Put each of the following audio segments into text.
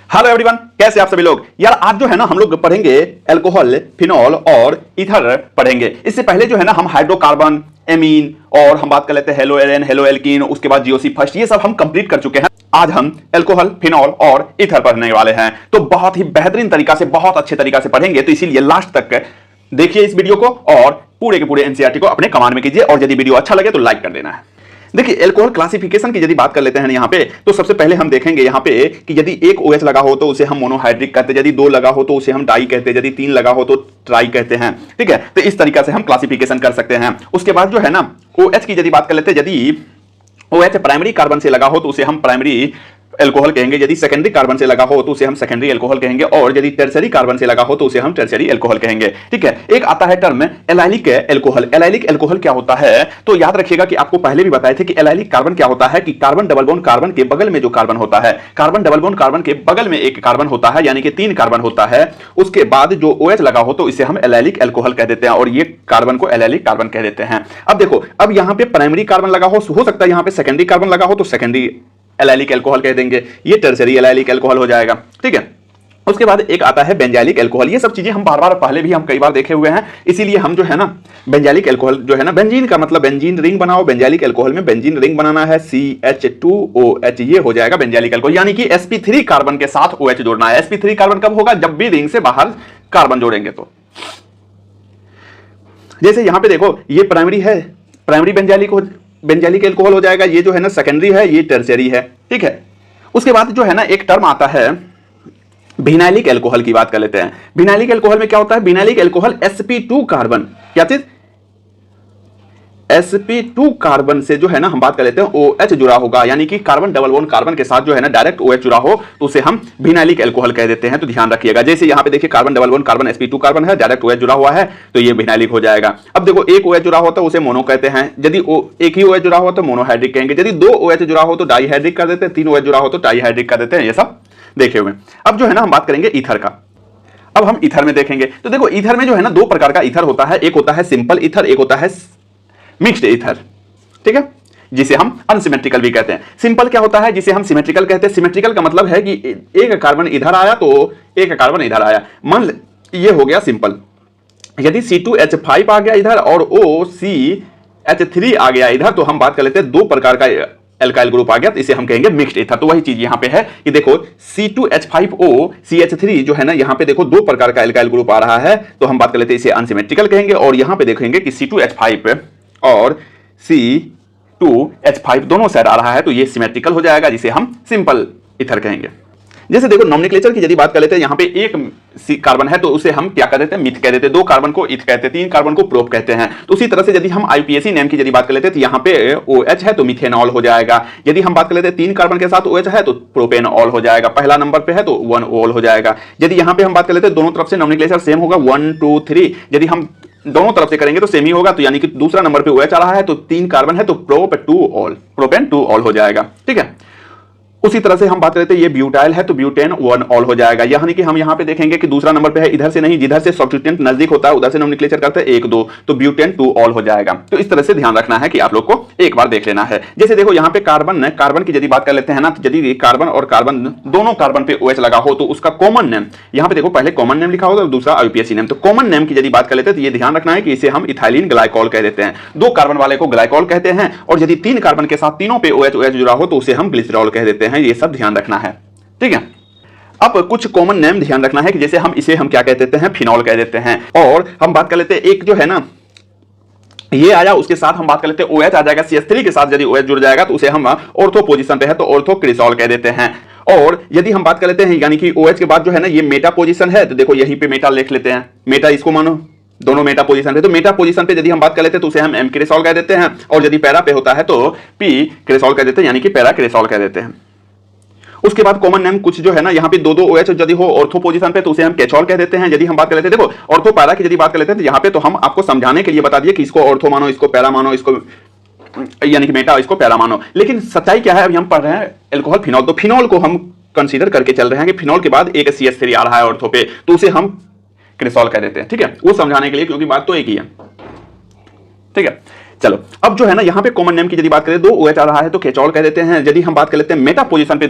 Hello everyone, कैसे आप सभी लोग। यार आज जो है ना हम लोग पढ़ेंगे अल्कोहल, फिनॉल और ईथर पढ़ेंगे। इससे पहले जो है ना हम हाइड्रोकार्बन, एमीन और हम बात कर लेते हैं हेलो एरेन, हेलो एल्कीन, उसके बाद जीओसी फर्स्ट, ये सब हम कंप्लीट कर चुके हैं। आज हम अल्कोहल, फिनॉल और ईथर पढ़ने वाले हैं। तो बहुत ही बेहतरीन तरीका से, बहुत अच्छे तरीका से पढ़ेंगे, तो इसीलिए लास्ट तक देखिए इस वीडियो को और पूरे के पूरे एनसीईआरटी को अपने कमांड में कीजिए। और यदि वीडियो अच्छा लगे तो लाइक कर देना है। देखिए अल्कोहल क्लासिफिकेशन की यदि बात कर लेते हैं यहाँ पे, तो सबसे पहले हम देखेंगे यहाँ पे कि यदि एक OH लगा हो तो उसे हम मोनोहाइड्रिक कहते हैं, यदि दो लगा हो तो उसे हम डाई कहते हैं, यदि तीन लगा हो तो ट्राई कहते हैं। ठीक है, तो इस तरीका से हम क्लासिफिकेशन कर सकते हैं। उसके बाद जो है ना OH की यदि बात कर लेते हैं, यदि OH प्राइमरी कार्बन से लगा हो तो उसे हम प्राइमरी अल्कोहल कहेंगे, यदि सेकेंडरी कार्बन से लगा हो तो उसे हम सेकेंडरी अल्कोहल कहेंगे, और यदि टर्सरी कार्बन से लगा हो तो उसे हम टर्सरी अल्कोहल कहेंगे। ठीक है, एक आता है term allylic alcohol. Allylic alcohol क्या होता है, तो याद रखिएगा कि आपको पहले भी बताए थे कि एलाइलिक कार्बन क्या होता है कि कार्बन डबल बॉन्ड कार्बन के बगल में जो कार्बन होता है, कार्बन डबल बॉन्ड कार्बन के बगल में एक कार्बन होता है, यानी कि 3 कार्बन होता है, उसके बाद जो OH लगा हो तो इसे हम एलाइलिक अल्कोहल कह देते हैं, और ये कार्बन को एलाइलिक कार्बन कह देते हैं। अब देखो, अब यहां पे प्राइमरी कार्बन लगा हो सकता है यहां पे सेकेंडरी कार्बन लगा हो तो सेकेंडरी एलाइलिक अल्कोहल कह देंगे, ये टर्सरी एलाइलिक अल्कोहल हो जाएगा। ठीक है, उसके बाद एक आता है बेंजाइलिक अल्कोहल। ये सब चीजें हम बार बार पहले भी हम कई बार देखे हुए हैं, इसीलिए हम जो है ना बेंजाइलिक अल्कोहल जो है ना, बेंजीन का मतलब बेंजीन रिंग बनाओ, बेंजाइलिक अल्कोहल में बेंजीन रिंग बनाना है, CH2OH, ये हो जाएगा बेंजाइलिक अल्कोहल, यानी कि sp3 कार्बन के साथ OH जोड़ना है। sp3 कार्बन कब होगा, जब भी रिंग से बाहर कार्बन जोड़ेंगे। तो जैसे यहां पे देखो ये प्राइमरी है, प्राइमरी बेंजाइलिक अल्कोहल हो जाएगा, ये जो है ना सेकेंडरी है, ये टर्सरी है। ठीक है, उसके बाद जो है ना एक टर्म आता है विनाइलिक अल्कोहल की बात कर लेते हैं। विनाइलिक अल्कोहल में क्या होता है, विनाइलिक अल्कोहल sp2 कार्बन, क्या चीज, sp2 कार्बन से जो है ना हम बात कर लेते हैं OH जुड़ा होगा, यानी कि कार्बन डबल बॉन्ड कार्बन के साथ जो है ना डायरेक्ट OH जुड़ा हो तो उसे हम विनाइलिक अल्कोहल कह देते हैं। तो ध्यान रखिएगा, जैसे यहां पे देखिए carbon double bond carbon sp2 carbon है, डायरेक्ट OH जुड़ा हुआ है तो ये विनाइलिक हो जाएगा। अब देखो एक OH जुड़ा होता है उसे मोनो कहते हैं, यदि एक ही OH जुड़ा हो तो मोनोहाइड्रिक कहेंगे, यदि 2 OH जुड़ा हो तो डाईहाइड्रिक कर देते हैं, 3 OH जुड़ा हो तो ट्राईहाइड्रिक कर देते हैं। ये सब देखे हुए। अब जो है ना हम बात करेंगे ईथर का। अब हम ईथर में देखेंगे, तो देखो ईथर में जो है ना 2 प्रकार का ईथर होता है, एक होता है सिंपल ईथर, एक होता है मिक्स्ड ईथर। ठीक है, जिसे हम अनसिमेट्रिकल भी कहते हैं। सिंपल क्या होता है, जिसे हम सिमेट्रिकल कहते हैं। सिमेट्रिकल का मतलब है कि एक कार्बन इधर आया तो एक कार्बन इधर आया। मान ये हो गया सिंपल। यदि C2H5 आ गया इधर और OCH3 आ गया इधर, तो हम बात कर लेते हैं 2 प्रकार का एल्काइल ग्रुप आ गया, तो इसे हम कहेंगे मिक्स्ड ईथर। तो वही चीज यहां पे है कि देखो C2H5O CH3 जो है ना, यहां पे देखो 2 प्रकार का एल्काइल ग्रुप आ रहा है, तो हम बात कर लेते हैं इसे अनसिमेट्रिकल कहेंगे। और यहां पे देखेंगे कि C2H5 और C2H5 दोनों साइड आ रहा है, तो ये सिमेट्रिकल हो जाएगा, जिसे हम सिंपल ईथर कहेंगे। जैसे देखो नॉमेनक्लेचर की यदि बात कर लेते हैं, यहां पे एक कार्बन है तो उसे हम क्या कह देते हैं, मिथ कह देते हैं, 2 कार्बन को ईथ कहते हैं, 3 कार्बन को प्रोप कहते हैं। तो उसी तरह से यदि हम IUPAC नेम की यदि बात कर लेते हैं, तो यहां पे OH है तो मिथेनॉल हो जाएगा। यदि हम बात कर लेते हैं 3 कार्बन के साथ OH है तो प्रोपेनॉल हो जाएगा, पहला नंबर पे है तो 1-OL हो जाएगा। यदि यहां पे हम बात कर लेते हैं दोनों तरफ से नॉमेनक्लेचर सेम होगा, 1 2 3, यदि हम दोनों तरफ से करेंगे तो सेम ही होगा, तो यानी कि दूसरा नंबर पे OH आ रहा है तो 3 कार्बन है तो प्रोपेन 2-ऑल हो जाएगा। ठीक है, उसी तरह से हम बात करते हैं ये ब्यूटाइल है तो ब्यूटेन 1-ऑल हो जाएगा। यानी कि हम यहां पे देखेंगे कि दूसरा नंबर पे है, इधर से नहीं, जिधर से सब्स्टिट्यूएंट नजदीक होता है उधर से नॉमेनक्लेचर करते हैं 1-2, तो ब्यूटेन 2-ऑल हो जाएगा। तो इस तरह से ध्यान रखना है कि आप लोग को एक बार देख लेना है। जैसे देखो यहां पे कार्बन की यदि बात कर लेते हैं ना, तो यदि कार्बन और कार्बन दोनों कार्बन पे OH लगा हो तो उसका कॉमन नेम, यहां पे देखो पहले कॉमन नेम लिखा होगा और दूसरा IUPAC नेम। तो कॉमन नेम की यदि बात कर लेते हैं तो ये ध्यान रखना है कि इसे हम इथाइलिन ग्लाइकॉल कह देते हैं, 2 कार्बन वाले को ग्लाइकॉल कहते हैं, और यदि 3 कार्बन के साथ तीनों पे OH जुड़ा हो तो उसे हम ग्लिसरॉल कह देते हैं। ये सब ध्यान रखना है। ठीक है, अब कुछ कॉमन नेम ध्यान रखना है कि जैसे हम इसे हम क्या कह देते हैं, फिनॉल कह देते हैं। और हम बात कर लेते हैं एक जो है ना ये आया, उसके साथ हम बात कर लेते हैं OH आ जाएगा, CH3 के साथ यदि OH जुड़ जाएगा तो उसे हम ऑर्थो पोजीशन पे है तो ऑर्थो क्रिसॉल कह देते हैं। और यदि हम बात कर लेते हैं यानी कि OH के बाद जो है ना ये मेटा पोजीशन है, तो देखो यहीं पे मेटा लिख लेते हैं, मेटा इसको मानो, दोनों मेटा पोजीशन पे, तो मेटा पोजीशन पे यदि हम बात कर लेते हैं तो उसे हम M क्रिसॉल कह देते हैं, और यदि पैरा पे होता है तो P क्रिसॉल कह देते हैं, यानी कि पैरा क्रिसॉल कह देते हैं। उसके बाद कॉमन नेम कुछ जो है ना, यहाँ पे 2-2 OH यदि हो ऑर्थो पोजीशन पे तो उसे हम कैचॉल कह देते हैं। यदि हम बात कर लेते हैं, देखो ऑर्थो पैरा की यदि बात कर लेते हैं तो यहाँ पे तो हम आपको समझाने के लिए बता दिए कि इसको ऑर्थो मानो, इसको पैरा मानो, इसको यानी कि मेटा, इसको पैरा मानो। लेकिन सच्चाई क्या है, अभी हम पढ़ रहे हैं अल्कोहल फिनॉल, तो फिनॉल को हम कंसीडर करके चल रहे हैं कि फिनॉल के बाद एक CH3 आ रहा है ऑर्थो पे तो उसे हम क्रिसॉल कह देते हैं। ठीक है, वो समझाने के लिए, क्योंकि बात तो एक ही है। ठीक है, चलो अब जो है ना यहाँ पे कॉमन नेम की यदि बात करें, दो OH आ रहा है तो केचॉल कह देते हैं। यदि हम बात कर लेते हैं मेटा पोजीशन पे,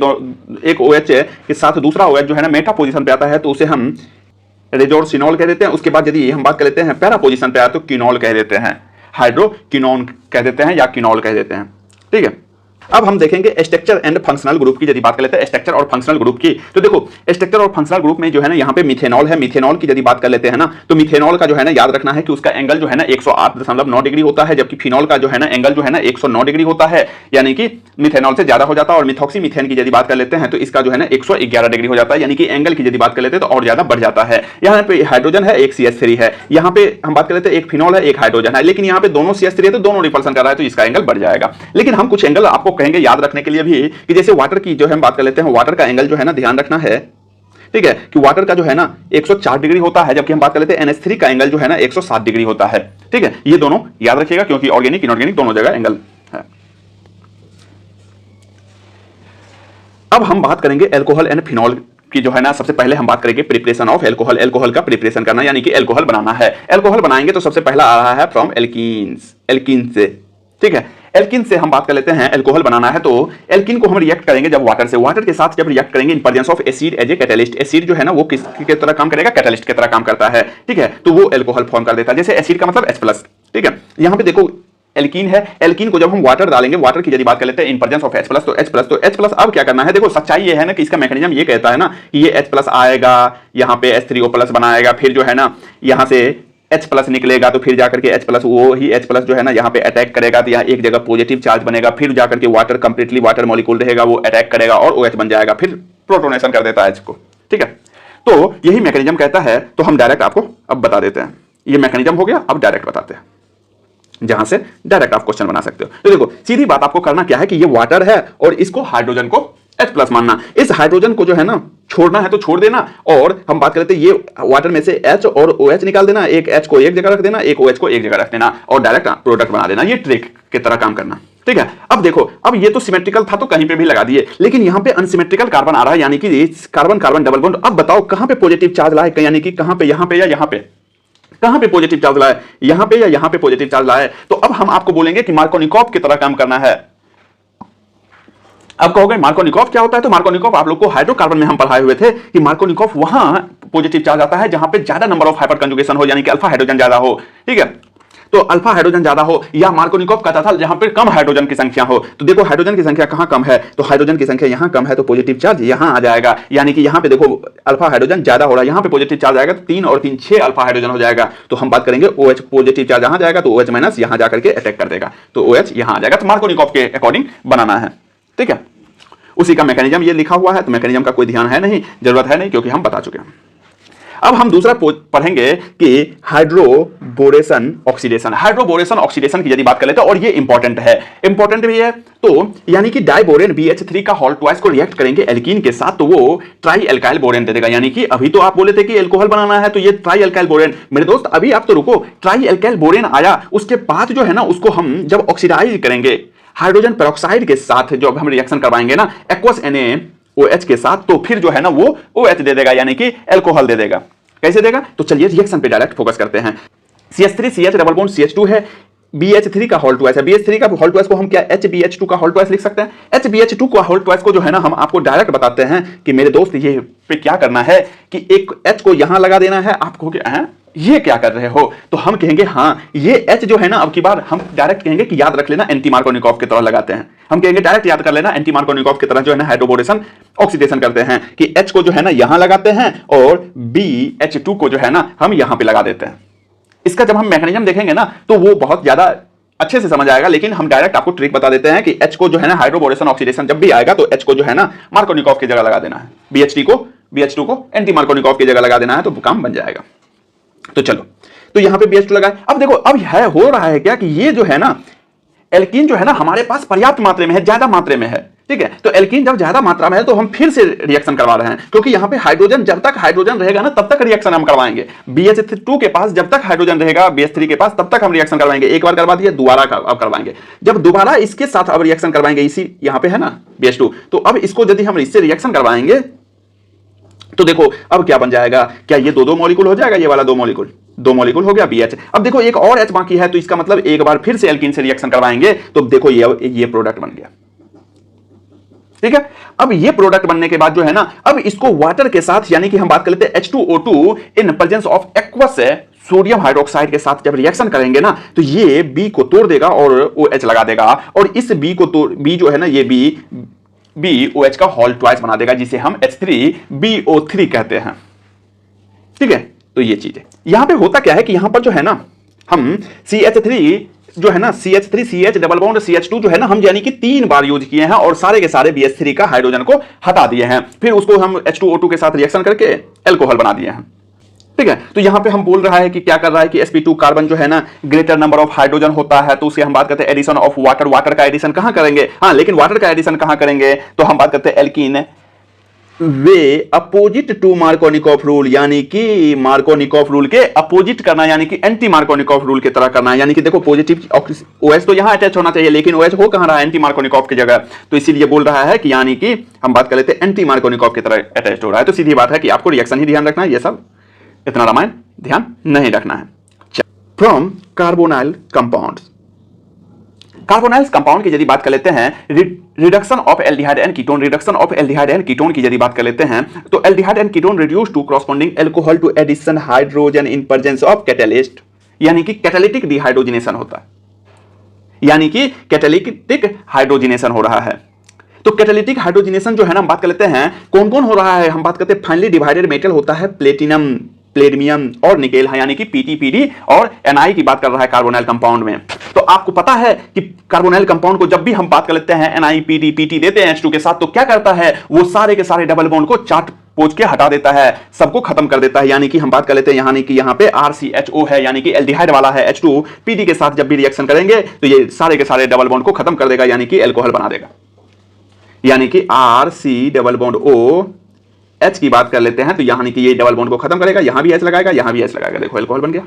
एक OH के साथ दूसरा OH जो है ना मेटा पोजीशन पे आता है तो उसे हम रेजोरसिनॉल कह देते हैं। उसके बाद यदि हम बात कर लेते हैं पैरा पोजीशन पे आया तो किनॉल कह देते हैं, हाइड्रोकिनोन कह देते हैं या किनॉल कह देते हैं। ठीक है, अब हम देखेंगे स्ट्रक्चर एंड फंक्शनल ग्रुप की यदि बात कर लेते हैं, स्ट्रक्चर और फंक्शनल ग्रुप की। तो देखो स्ट्रक्चर और फंक्शनल ग्रुप में जो है ना यहाँ पे मिथेनॉल है। मिथेनॉल की यदि बात कर लेते हैं ना तो मिथेनॉल का जो है ना याद रखना है कि उसका एंगल जो है ना 108.9 डिग्री होता है, जबकि फिनॉल का जो है ना एंगल जो है ना 109 डिग्री होता है, यानी कि मिथेनॉल से ज्यादा हो जाता है। और मिथॉक्सी मीथेन की यदि बात कर लेते हैं तो इसका जो है ना 111 डिग्री हो जाता है, यानी कि एंगल की यदि बात कर लेते हैं तो और ज्यादा बढ़ जाता है। यहाँ पे हाइड्रोजन है, एक CH3 है। यहाँ पे हम बात कर लेते हैं एक फिनॉल है, एक हाइड्रोजन है, लेकिन यहाँ पे दोनों CH3 है तो दोनों रिपल्सन कर रहा है तो इसका एंगल बढ़ जाएगा। लेकिन हम कुछ एंगल आपको कहेंगे याद रखने के लिए भी, कि जैसे वाटर की जो हम बात कर लेते हैं, वाटर का एंगल जो है ना ध्यान रखना है, ठीक है, कि वाटर का जो है ना 104 डिग्री होता है, जबकि हम बात कर लेते हैं NH3 का एंगल जो है ना 107 डिग्री होता है। ठीक है, ये दोनों याद रखिएगा क्योंकि ऑर्गेनिक इनऑर्गेनिक दोनों जगह एंगल है। अब हम बात करेंगे अल्कोहल एंड फिनॉल की। जो है ना सबसे पहले हम बात करेंगे प्रिपरेशन ऑफ अल्कोहल। अल्कोहल का प्रिपरेशन करना यानी कि अल्कोहल बनाना है। अल्कोहल बनाएंगे तो सबसे पहला आ रहा है फ्रॉम एल्कीन्स, एल्कीन से। ठीक है, एल्किन से हम बात कर लेते हैं, अल्कोहल बनाना है तो एल्किन को हम रिएक्ट करेंगे जब वाटर से, वाटर के साथ जब रिएक्ट करेंगे in presence of acid as a catalyst. Acid जो है ना वो किसकी तरह काम करेगा, कैटलिस्ट की तरह काम करता है। ठीक है, तो वो अल्कोहल फॉर्म कर देता है। जैसे एसिड का मतलब H+। ठीक है, यहाँ पे देखो एल्कीन है, एल्कीन को जब हम वाटर डालेंगे, वाटर की यदि बात कर लेते हैं इन प्रेजेंस ऑफ H+, तो H+, अब क्या करना है, देखो सच्चाई ये है ना कि इसका मैकेनिज्म ये कहता है ना कि ये H+ आएगा, यहाँ पे H3O+ बनाएगा, फिर जो है ना यहाँ से H+ निकलेगा तो फिर जाकर के H+ वो ही H+ जो है ना यहाँ पे अटैक करेगा तो यहाँ एक जगह पॉजिटिव चार्ज बनेगा, फिर जाकर के वाटर कंप्लीटली वाटर मॉलिक्यूल रहेगा वो अटैक करेगा और OH बन जाएगा, फिर प्रोटोनेशन कर देता है H को। ठीक है, तो यही मैकेनिज्म कहता है। तो हम डायरेक्ट आपको अब बता देते हैं, ये मैकेनिज्म हो गया, अब डायरेक्ट बताते हैं जहां से डायरेक्ट आप क्वेश्चन बना सकते हो। तो देखो सीधी बात आपको करना क्या है कि ये वाटर है और इसको हाइड्रोजन को H+ मानना। इस हाइड्रोजन को जो है ना छोड़ना है तो छोड़ देना, और हम बात करते हैं ये वाटर में से H और OH निकाल देना, एक H को एक जगह रख देना, एक OH को एक जगह रख देना और डायरेक्ट प्रोडक्ट बना देना। ये ट्रिक की तरह काम करना। ठीक है, अब देखो अब ये तो सिमेट्रिकल था तो कहीं पे भी लगा दिए, लेकिन यहाँ पे अनसिमेट्रिकल कार्बन आ रहा है, यानी कि कार्बन कार्बन डबल बॉन्ड। अब बताओ कहां पे पॉजिटिव चार्ज लाए, यानी कि कहां पे, यहां पे या यहां पे, कहां पे पॉजिटिव चार्ज लाए, यहां पे या यहां पे पॉजिटिव चार्ज लाए। तो अब हम आपको बोलेंगे कि मार्कोनिकॉफ की तरह काम करना है। अब कहोगे मार्कोनिकॉफ क्या होता है, तो मार्कोनिकॉफ आप लोग को हाइड्रोकार्बन में हम पढ़ाए हुए थे कि मार्कोनिकॉफ वहां पॉजिटिव चार्ज आता है जहां पे ज्यादा नंबर ऑफ हाइपर कंजुगेशन हो, यानी कि अल्फा हाइड्रोजन ज्यादा हो। ठीक है, तो अल्फा हाइड्रोजन ज्यादा हो, या मार्कोनिकॉफ कहता था जहां पे कम हाइड्रोजन की संख्या हो। तो देखो हाइड्रोजन की संख्या कहां कम है, तो हाइड्रोजन की संख्या यहां कम है तो पॉजिटिव चार्ज यहां आ जाएगा, यानी कि यहां पे देखो अल्फा हाइड्रोजन ज्यादा हो रहा है, यहां पे पॉजिटिव चार्ज आएगा तो 3 और 3 6 अल्फा हाइड्रोजन हो जाएगा। तो हम बात करेंगे OH पॉजिटिव चार्ज यहां जाएगा तो OH माइनस यहां जाकर के अटैक कर देगा, तो OH यहां आ जाएगा। तो मार्कोनिकॉफ के अकॉर्डिंग बनाना है। ठीक है, उसी का मैकेनिज्म ये लिखा हुआ है, तो मैकेनिज्म का कोई ध्यान है नहीं, जरूरत है नहीं, क्योंकि हम बता चुके हैं। अब हम दूसरा पढ़ेंगे कि हाइड्रोबोरेशन ऑक्सीडेशन। हाइड्रोबोरेशन ऑक्सीडेशन की यदि बात कर लेते हैं, और ये इंपॉर्टेंट है, इंपॉर्टेंट भी है। तो यानी कि डाइबोरेन BH3 का हॉल ट्वाइस को रिएक्ट करेंगे एल्कीन के साथ तो वो ट्राई एल्काइल बोरेन दे देगा। यानी कि अभी तो आप बोले थे कि अल्कोहल बनाना है तो ये ट्राई एल्काइल बोरेन, मेरे दोस्त अभी आप तो रुको, ट्राई एल्काइल बोरेन आया, उसके बाद जो है ना उसको हम जब ऑक्सीडाइज करेंगे हाइड्रोजन पेरोक्साइड के साथ, जब हम रिएक्शन करवाएंगे ना एक्वस NaOH के साथ, तो फिर जो है ना वो OH दे देगा, यानी कि अल्कोहल दे देगा। कैसे देगा, तो चलिए रिएक्शन पे डायरेक्ट फोकस करते हैं। CH3 CH double bond CH2 है, BH3 का होल ट्वाइस है, BH3 का होल ट्वाइस को हम क्या HBH2 का होल ट्वाइस लिख सकते हैं। HBH2 का होल ट्वाइस को जो है ना हम आपको डायरेक्ट बताते हैं कि मेरे दोस्त ये पे क्या करना है कि एक H को यहां लगा देना है। आप कहोगे ये क्या कर रहे हो, तो हम कहेंगे हाँ ये H जो है ना अब की बार हम डायरेक्ट कहेंगे कि याद रख लेना एंटी मार्कोनिकॉफ की तरह लगाते हैं। हम कहेंगे डायरेक्ट याद कर लेना एंटी मार्कोनिकॉफ की तरह जो है ना हाइड्रोबोरेशन ऑक्सीडेशन करते हैं कि H को जो है ना यहां लगाते हैं और BH2 को जो है ना हम यहां पे लगा देते हैं। इसका जब हम मैकेनिज्म देखेंगे ना तो वो बहुत ज्यादा अच्छे से समझ आएगा, लेकिन हम डायरेक्ट आपको ट्रिक बता देते हैं कि H को जो है ना हाइड्रोबोरेशन ऑक्सीडेशन जब भी आएगा तो H को जो है ना मार्कोनिकॉफ की जगह लगा देना है, BH2 को एंटी मार्कोनिकॉफ की जगह लगा देना है, तो काम बन जाएगा। तो चलो, तो यहां पे BH2 लगाए। अब देखो अब है हो रहा है क्या कि ये जो है ना एल्कीन जो है ना हमारे पास पर्याप्त मात्रा में है, ज्यादा मात्रा में है। ठीक है, तो एल्कीन जब ज्यादा मात्रा में है तो हम फिर से रिएक्शन करवा रहे हैं, क्योंकि यहां पे हाइड्रोजन जब तक हाइड्रोजन रहेगा ना तब तक रिएक्शन हम करवाएंगे। BH2 के पास जब तक हाइड्रोजन रहेगा BH3 के पास तब तक हम रिएक्शन करवाएंगे। एक बार करवा दिया, दोबारा अब करवाएंगे। जब दोबारा इसके साथ अब रिएक्शन करवाएंगे, इसी यहां पे है ना BH2, तो अब इसको यदि हम इससे रिएक्शन करवाएंगे तो देखो अब क्या बन जाएगा, क्या ये दो मॉलिक्यूल हो जाएगा, ये वाला 2 मॉलिक्यूल 2 मॉलिक्यूल हो गया BH। अब देखो एक और H बाकी है, तो इसका मतलब एक बार फिर से एल्कीन से रिएक्शन करवाएंगे तो देखो ये प्रोडक्ट बन गया। ठीक है, अब ये प्रोडक्ट बनने के बाद जो है ना, अब इसको वाटर के साथ यानी कि हम बात कर लेते हैं H2O2 in presence of aqueous sodium hydroxide के साथ जब रिएक्शन करेंगे ना, तो ये B को तोड़ देगा और OH लगा देगा, और इस B को तोड़, B जो है ना, ये B OH का होल ट्वाइस बना देगा, जिसे हम H3BO3 कहते हैं। ठीक है, तो ये चीज है। यहां पे होता क्या है कि यहां पर जो है ना, हम CH3 जो है ना, CH3 CH double bond CH2 जो है ना, हम यानी कि 3 बार यूज किए हैं और सारे के सारे BH3 का हाइड्रोजन को हटा दिए हैं, फिर उसको हम H2O2 के साथ रिएक्शन करके एल्कोहल बना दिए हैं। ठीक है, तो यहां पे हम बोल रहा है कि क्या कर रहा है कि sp2 कार्बन जो है ना ग्रेटर नंबर ऑफ हाइड्रोजन होता है, तो उसे हम बात करते हैं एडिशन ऑफ वाटर। वाटर का एडिशन कहां करेंगे? हाँ, लेकिन वाटर का एडिशन कहां करेंगे? तो हम बात करते हैं एल्कीन वे अपोजिट टू मार्कोनिकॉफ रूल, यानी कि मार्कोनिकॉफ रूल के अपोजिट करना, यानी कि एंटी मार्कोनिकॉफ रूल की तरह करना है। यानी कि देखो पॉजिटिव OH तो यहां अटैच होना चाहिए, लेकिन OH हो कहां रहा है? एंटी मार्कोनिकॉफ की जगह, तो इसीलिए बोल रहा है कि यानी कि हम बात कर लेते हैं एंटी मार्कोनिकॉफ की तरह अटैच हो रहा है। तो सीधी बात है कि आपको रिएक्शन ही ध्यान रखना है, ये सब इतना रामायण ध्यान नहीं रखना है। From carbonyl compounds, carbonyls compound की यदि बात कर लेते हैं, reduction of aldehyde and ketone, reduction of aldehyde and ketone की यदि बात कर लेते हैं, तो aldehyde and ketone reduce to corresponding alcohol to addition hydrogen in presence of catalyst, यानी कि कैटालिटिक डिहाइड्रोजिनेशन होता है, यानी कि कैटालिटिक हाइड्रोजिनेशन हो रहा है। तो कैटालिटिक हाइड्रोजिनेशन जो है ना, हम बात कर लेते हैं कौन कौन हो रहा है। हम बात करते हैं फाइनली डिवाइडेड मेटल होता है प्लेटिनम, प्लेडमियम और निकेल है, यानी कि PT और Na की बात कर रहा है कार्बोनाइल कंपाउंड में। तो आपको पता है कि कार्बोनाइल कंपाउंड को जब भी हम बात कर लेते हैं Na PT देते हैं H2 के साथ, तो क्या करता है? वो सारे के सारे डबल बॉन्ड को चाट पोंछ के हटा देता है, सबको खत्म कर देता है। यानी कि हम बात कर लेते हैं यानी कि यहाँ पे RCHO है, यानी कि एल्डिहाइड वाला है H2 PT के साथ जब भी रिएक्शन करेंगे तो ये सारे के सारे डबल बॉन्ड को खत्म कर देगा, यानी कि एल्कोहल बना देगा। यानी कि RC double bond O H की बात कर लेते हैं, तो यहां कि ये डबल बॉन्ड को खत्म करेगा, यहां भी H लगाएगा, यहां भी H लगाएगा, देखो एल्कोहल बन गया।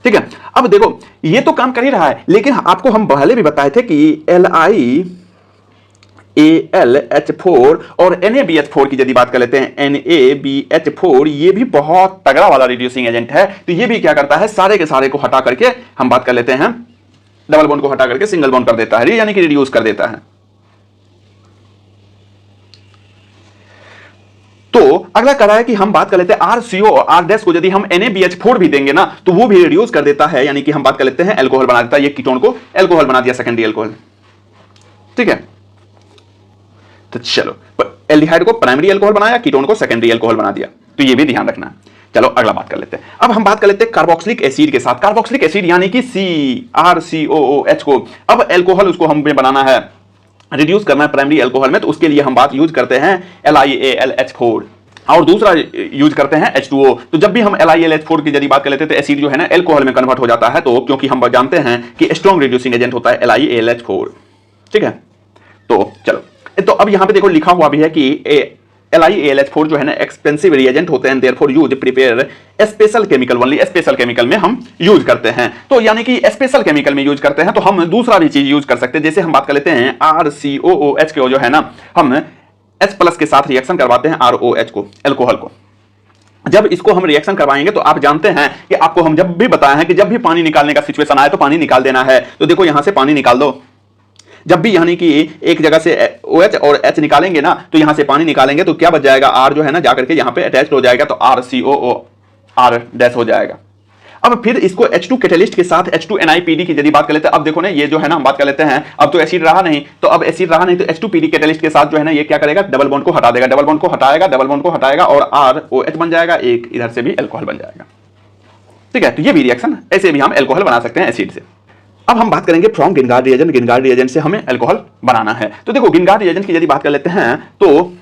ठीक है, अब देखो ये तो काम कर ही रहा है, लेकिन आपको हम पहले भी बताए थे कि LiAlH4 और NaBH4 की यदि बात कर लेते हैं, NaBH4 ये भी बहुत तगड़ा वाला रिड्यूसिंग एजेंट है। तो ये भी क्या करता है? सारे के सारे को हटा करके हम बात कर लेते हैं, डबल बॉन्ड को हटा करके सिंगल बॉन्ड कर देता है, यानी कि रिड्यूस कर देता है। तो अगला कह रहा है कि हम बात कर लेते हैं RCO और R- को यदि हम NaBH4 भी देंगे ना, तो वो भी रिड्यूस कर देता है, यानी कि हम बात कर लेते हैं एल्कोहल बना देता है। ये कीटोन को एल्कोहल बना दिया, सेकेंडरी एल्कोहल। ठीक है, तो चलो एल्डिहाइड को प्राइमरी एल्कोहल बनाया, कीटोन को सेकेंडरी एल्कोहल बना दिया, तो ये भी ध्यान रखना है। चलो अगला बात कर लेते हैं। अब हम बात कर लेते हैं कार्बोक्सिलिक एसिड के साथ। कार्बोक्सिलिक एसिड यानी कि CrCOOH को अब एल्कोहल उसको हमें बनाना है, रिड्यूस करना है प्राइमरी एल्कोहल में, तो उसके लिए हम बात यूज करते हैं LiAlH4 और दूसरा यूज करते हैं H2O। तो जब भी हम LiAlH4 की यदि बात कर लेते हैं तो एसिड जो है ना एल्कोहल में कन्वर्ट हो जाता है, तो क्योंकि हम जानते हैं कि स्ट्रॉन्ग रिड्यूसिंग एजेंट होता है LiAlH4। ठीक है, तो चलो, तो अब यहां पे देखो लिखा हुआ भी है कि LiAlH4 जो है ना एक्सपेंसिव रिएजेंट होते हैं, therefore use prepare special chemical, only special chemical में हम यूज करते हैं। तो यानी कि स्पेशल केमिकल में यूज करते हैं, तो हम दूसरा भी चीज यूज कर सकते हैं। जैसे हम बात कर लेते हैं RCOOH को जो है ना, हम H+ के साथ रिएक्शन करवाते हैं ROH को, एल्कोहल को। जब इसको हम रिएक्शन करवाएंगे तो आप जानते हैं कि आपको हम जब भी बताया है कि जब भी पानी निकालने का सिचुएशन आए तो पानी निकाल देना है। तो देखो यहां से पानी निकाल दो, जब भी यानी कि एक जगह से OH और H निकालेंगे ना, तो यहां से पानी निकालेंगे तो क्या बच जाएगा? R जो है ना जाकर के यहां पे अटैच हो जाएगा, तो RCOOR- हो जाएगा। अब फिर इसको H2 कैटलिस्ट के साथ H2NiPD की यदि बात कर लेते हैं, अब देखो ना ये जो है ना हम बात कर लेते हैं, अब तो एसिड रहा नहीं, तो अब एसिड रहा नहीं तो H2PD कैटलिस्ट के साथ जो है ना ये क्या करेगा? डबल बॉन्ड को हटा देगा, डबल बॉन्ड को हटाएगा, डबल बॉन्ड को हटाएगा और ROH बन जाएगा, एक इधर से भी एल्कोहल बन जाएगा। ठीक है, तो ये भी रिएक्शन ऐसे भी हम एल्कोहल बना सकते हैं एसिड से। अब हम बात करेंगे फ्रॉम गिनगार्ड रिएजेंट। गिनगार्ड रिएजेंट से हमें एल्कोहल बनाना है, तो देखो गिनगार्ड रिएजेंट की यदि बात कर लेते हैं तो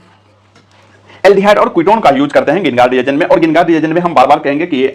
एल्डिहाइड और कीटोन का यूज करते हैं गिनगार्ड रिएजेंट में, और गिनगार्ड रिएजेंट में हम बार बार कहेंगे कि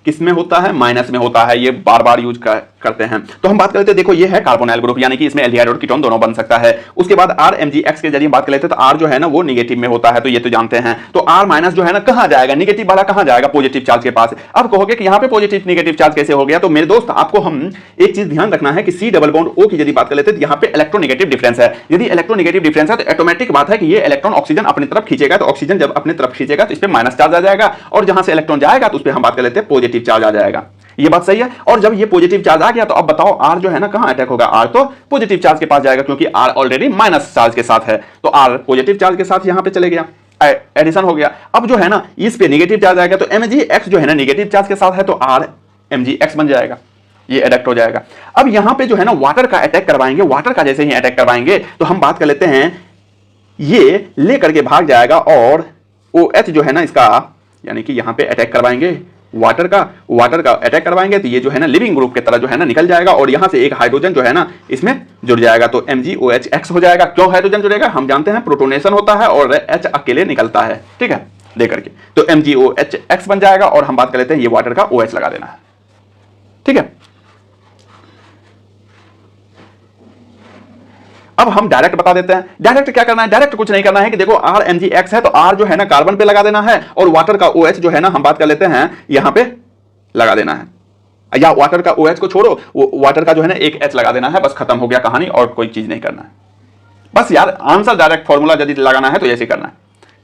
किस में होता है, माइनस में होता है। ये बार बार यूज करते हैं। तो हम बात कर लेते हैं, देखो ये है कार्बोनाइल ग्रुप, यानी कि इसमें एल्डिहाइड और कीटोन दोनों बन सकता है। उसके बाद RMgX के जरिए बात कर लेते हैं, तो R जो है ना वो निगेटिव में होता है, तो ये तो जानते हैं। तो R माइनस जो है ना कहां जाएगा, निगेटिव वाला कहां जाएगा, पॉजिटिव चार्ज के पास। अब कहोगे कि यहां पे पॉजिटिव निगेटिव चार्ज कैसे हो गया, तो मेरे दोस्त आपको हम एक चीज ध्यान रखना है कि C डबल बॉन्ड O की यदि बात कर लेते हैं, तो यहां पे इलेक्ट्रोनेगेटिव डिफरेंस है। यदि इलेक्ट्रोनेगेटिव डिफरेंस है तो ऑटोमेटिक बात है कि ये इलेक्ट्रॉन ऑक्सीजन अपनी तरफ खींचेगा, तो ऑक्सीजन जब अपनी तरफ खींचेगा तो इस पे माइनस चार्ज आ जाएगा, और जहां से इलेक्ट्रॉन जाएगा तो उस पे हम बात कर लेते हैं पॉजिटिव चार्ज आ जाएगा। ये बात सही है। और जब ये पॉजिटिव चार्ज आ गया तो अब बताओ R जो है ना कहां अटैक होगा, R तो पॉजिटिव चार्ज के पास जाएगा, क्योंकि R ऑलरेडी माइनस चार्ज के साथ है, तो R पॉजिटिव चार्ज के साथ यहां पे चले गया, एडिशन हो गया। अब जो है ना इस पे नेगेटिव चार्ज आएगा, तो Mgx जो है ना नेगेटिव चार्ज के साथ है, तो RMgx बन जाएगा, ये एडेक्ट हो जाएगा। अब यहां पे जो है ना वाटर का अटैक करवाएंगे, वाटर का जैसे ही अटैक करवाएंगे तो हम बात कर लेते हैं ये लेकर के भाग जाएगा, और OH जो है ना इसका, यानी कि यहां पे अटैक करवाएंगे वाटर का अटैक करवाएंगे, तो ये जो है ना लिविंग ग्रुप की तरह जो है ना निकल जाएगा, और यहां से एक हाइड्रोजन जो है ना इसमें जुड़ जाएगा, तो MgOHX हो जाएगा। क्यों हाइड्रोजन जुड़ेगा, हम जानते हैं प्रोटोनेशन होता है और H अकेले निकलता है, ठीक है, देकर के, तो MgOHX बन जाएगा। और हम बात कर लेते हैं ये वाटर का OH लगा देना है, ठीक है। अब हम डायरेक्ट बता देते हैं, डायरेक्ट क्या करना है, डायरेक्ट कुछ नहीं करना है कि देखो RMgX है तो R जो है ना कार्बन पे लगा देना है, और वाटर का OH जो है ना हम बात कर लेते हैं यहां पे लगा देना है, या वाटर का OH को छोड़ो, वाटर का जो है ना एक H लगा देना है, बस खत्म हो गया कहानी, और कोई चीज नहीं करना है। बस यार आंसर डायरेक्ट फॉर्मूला यदि लगाना है तो ऐसे करना है,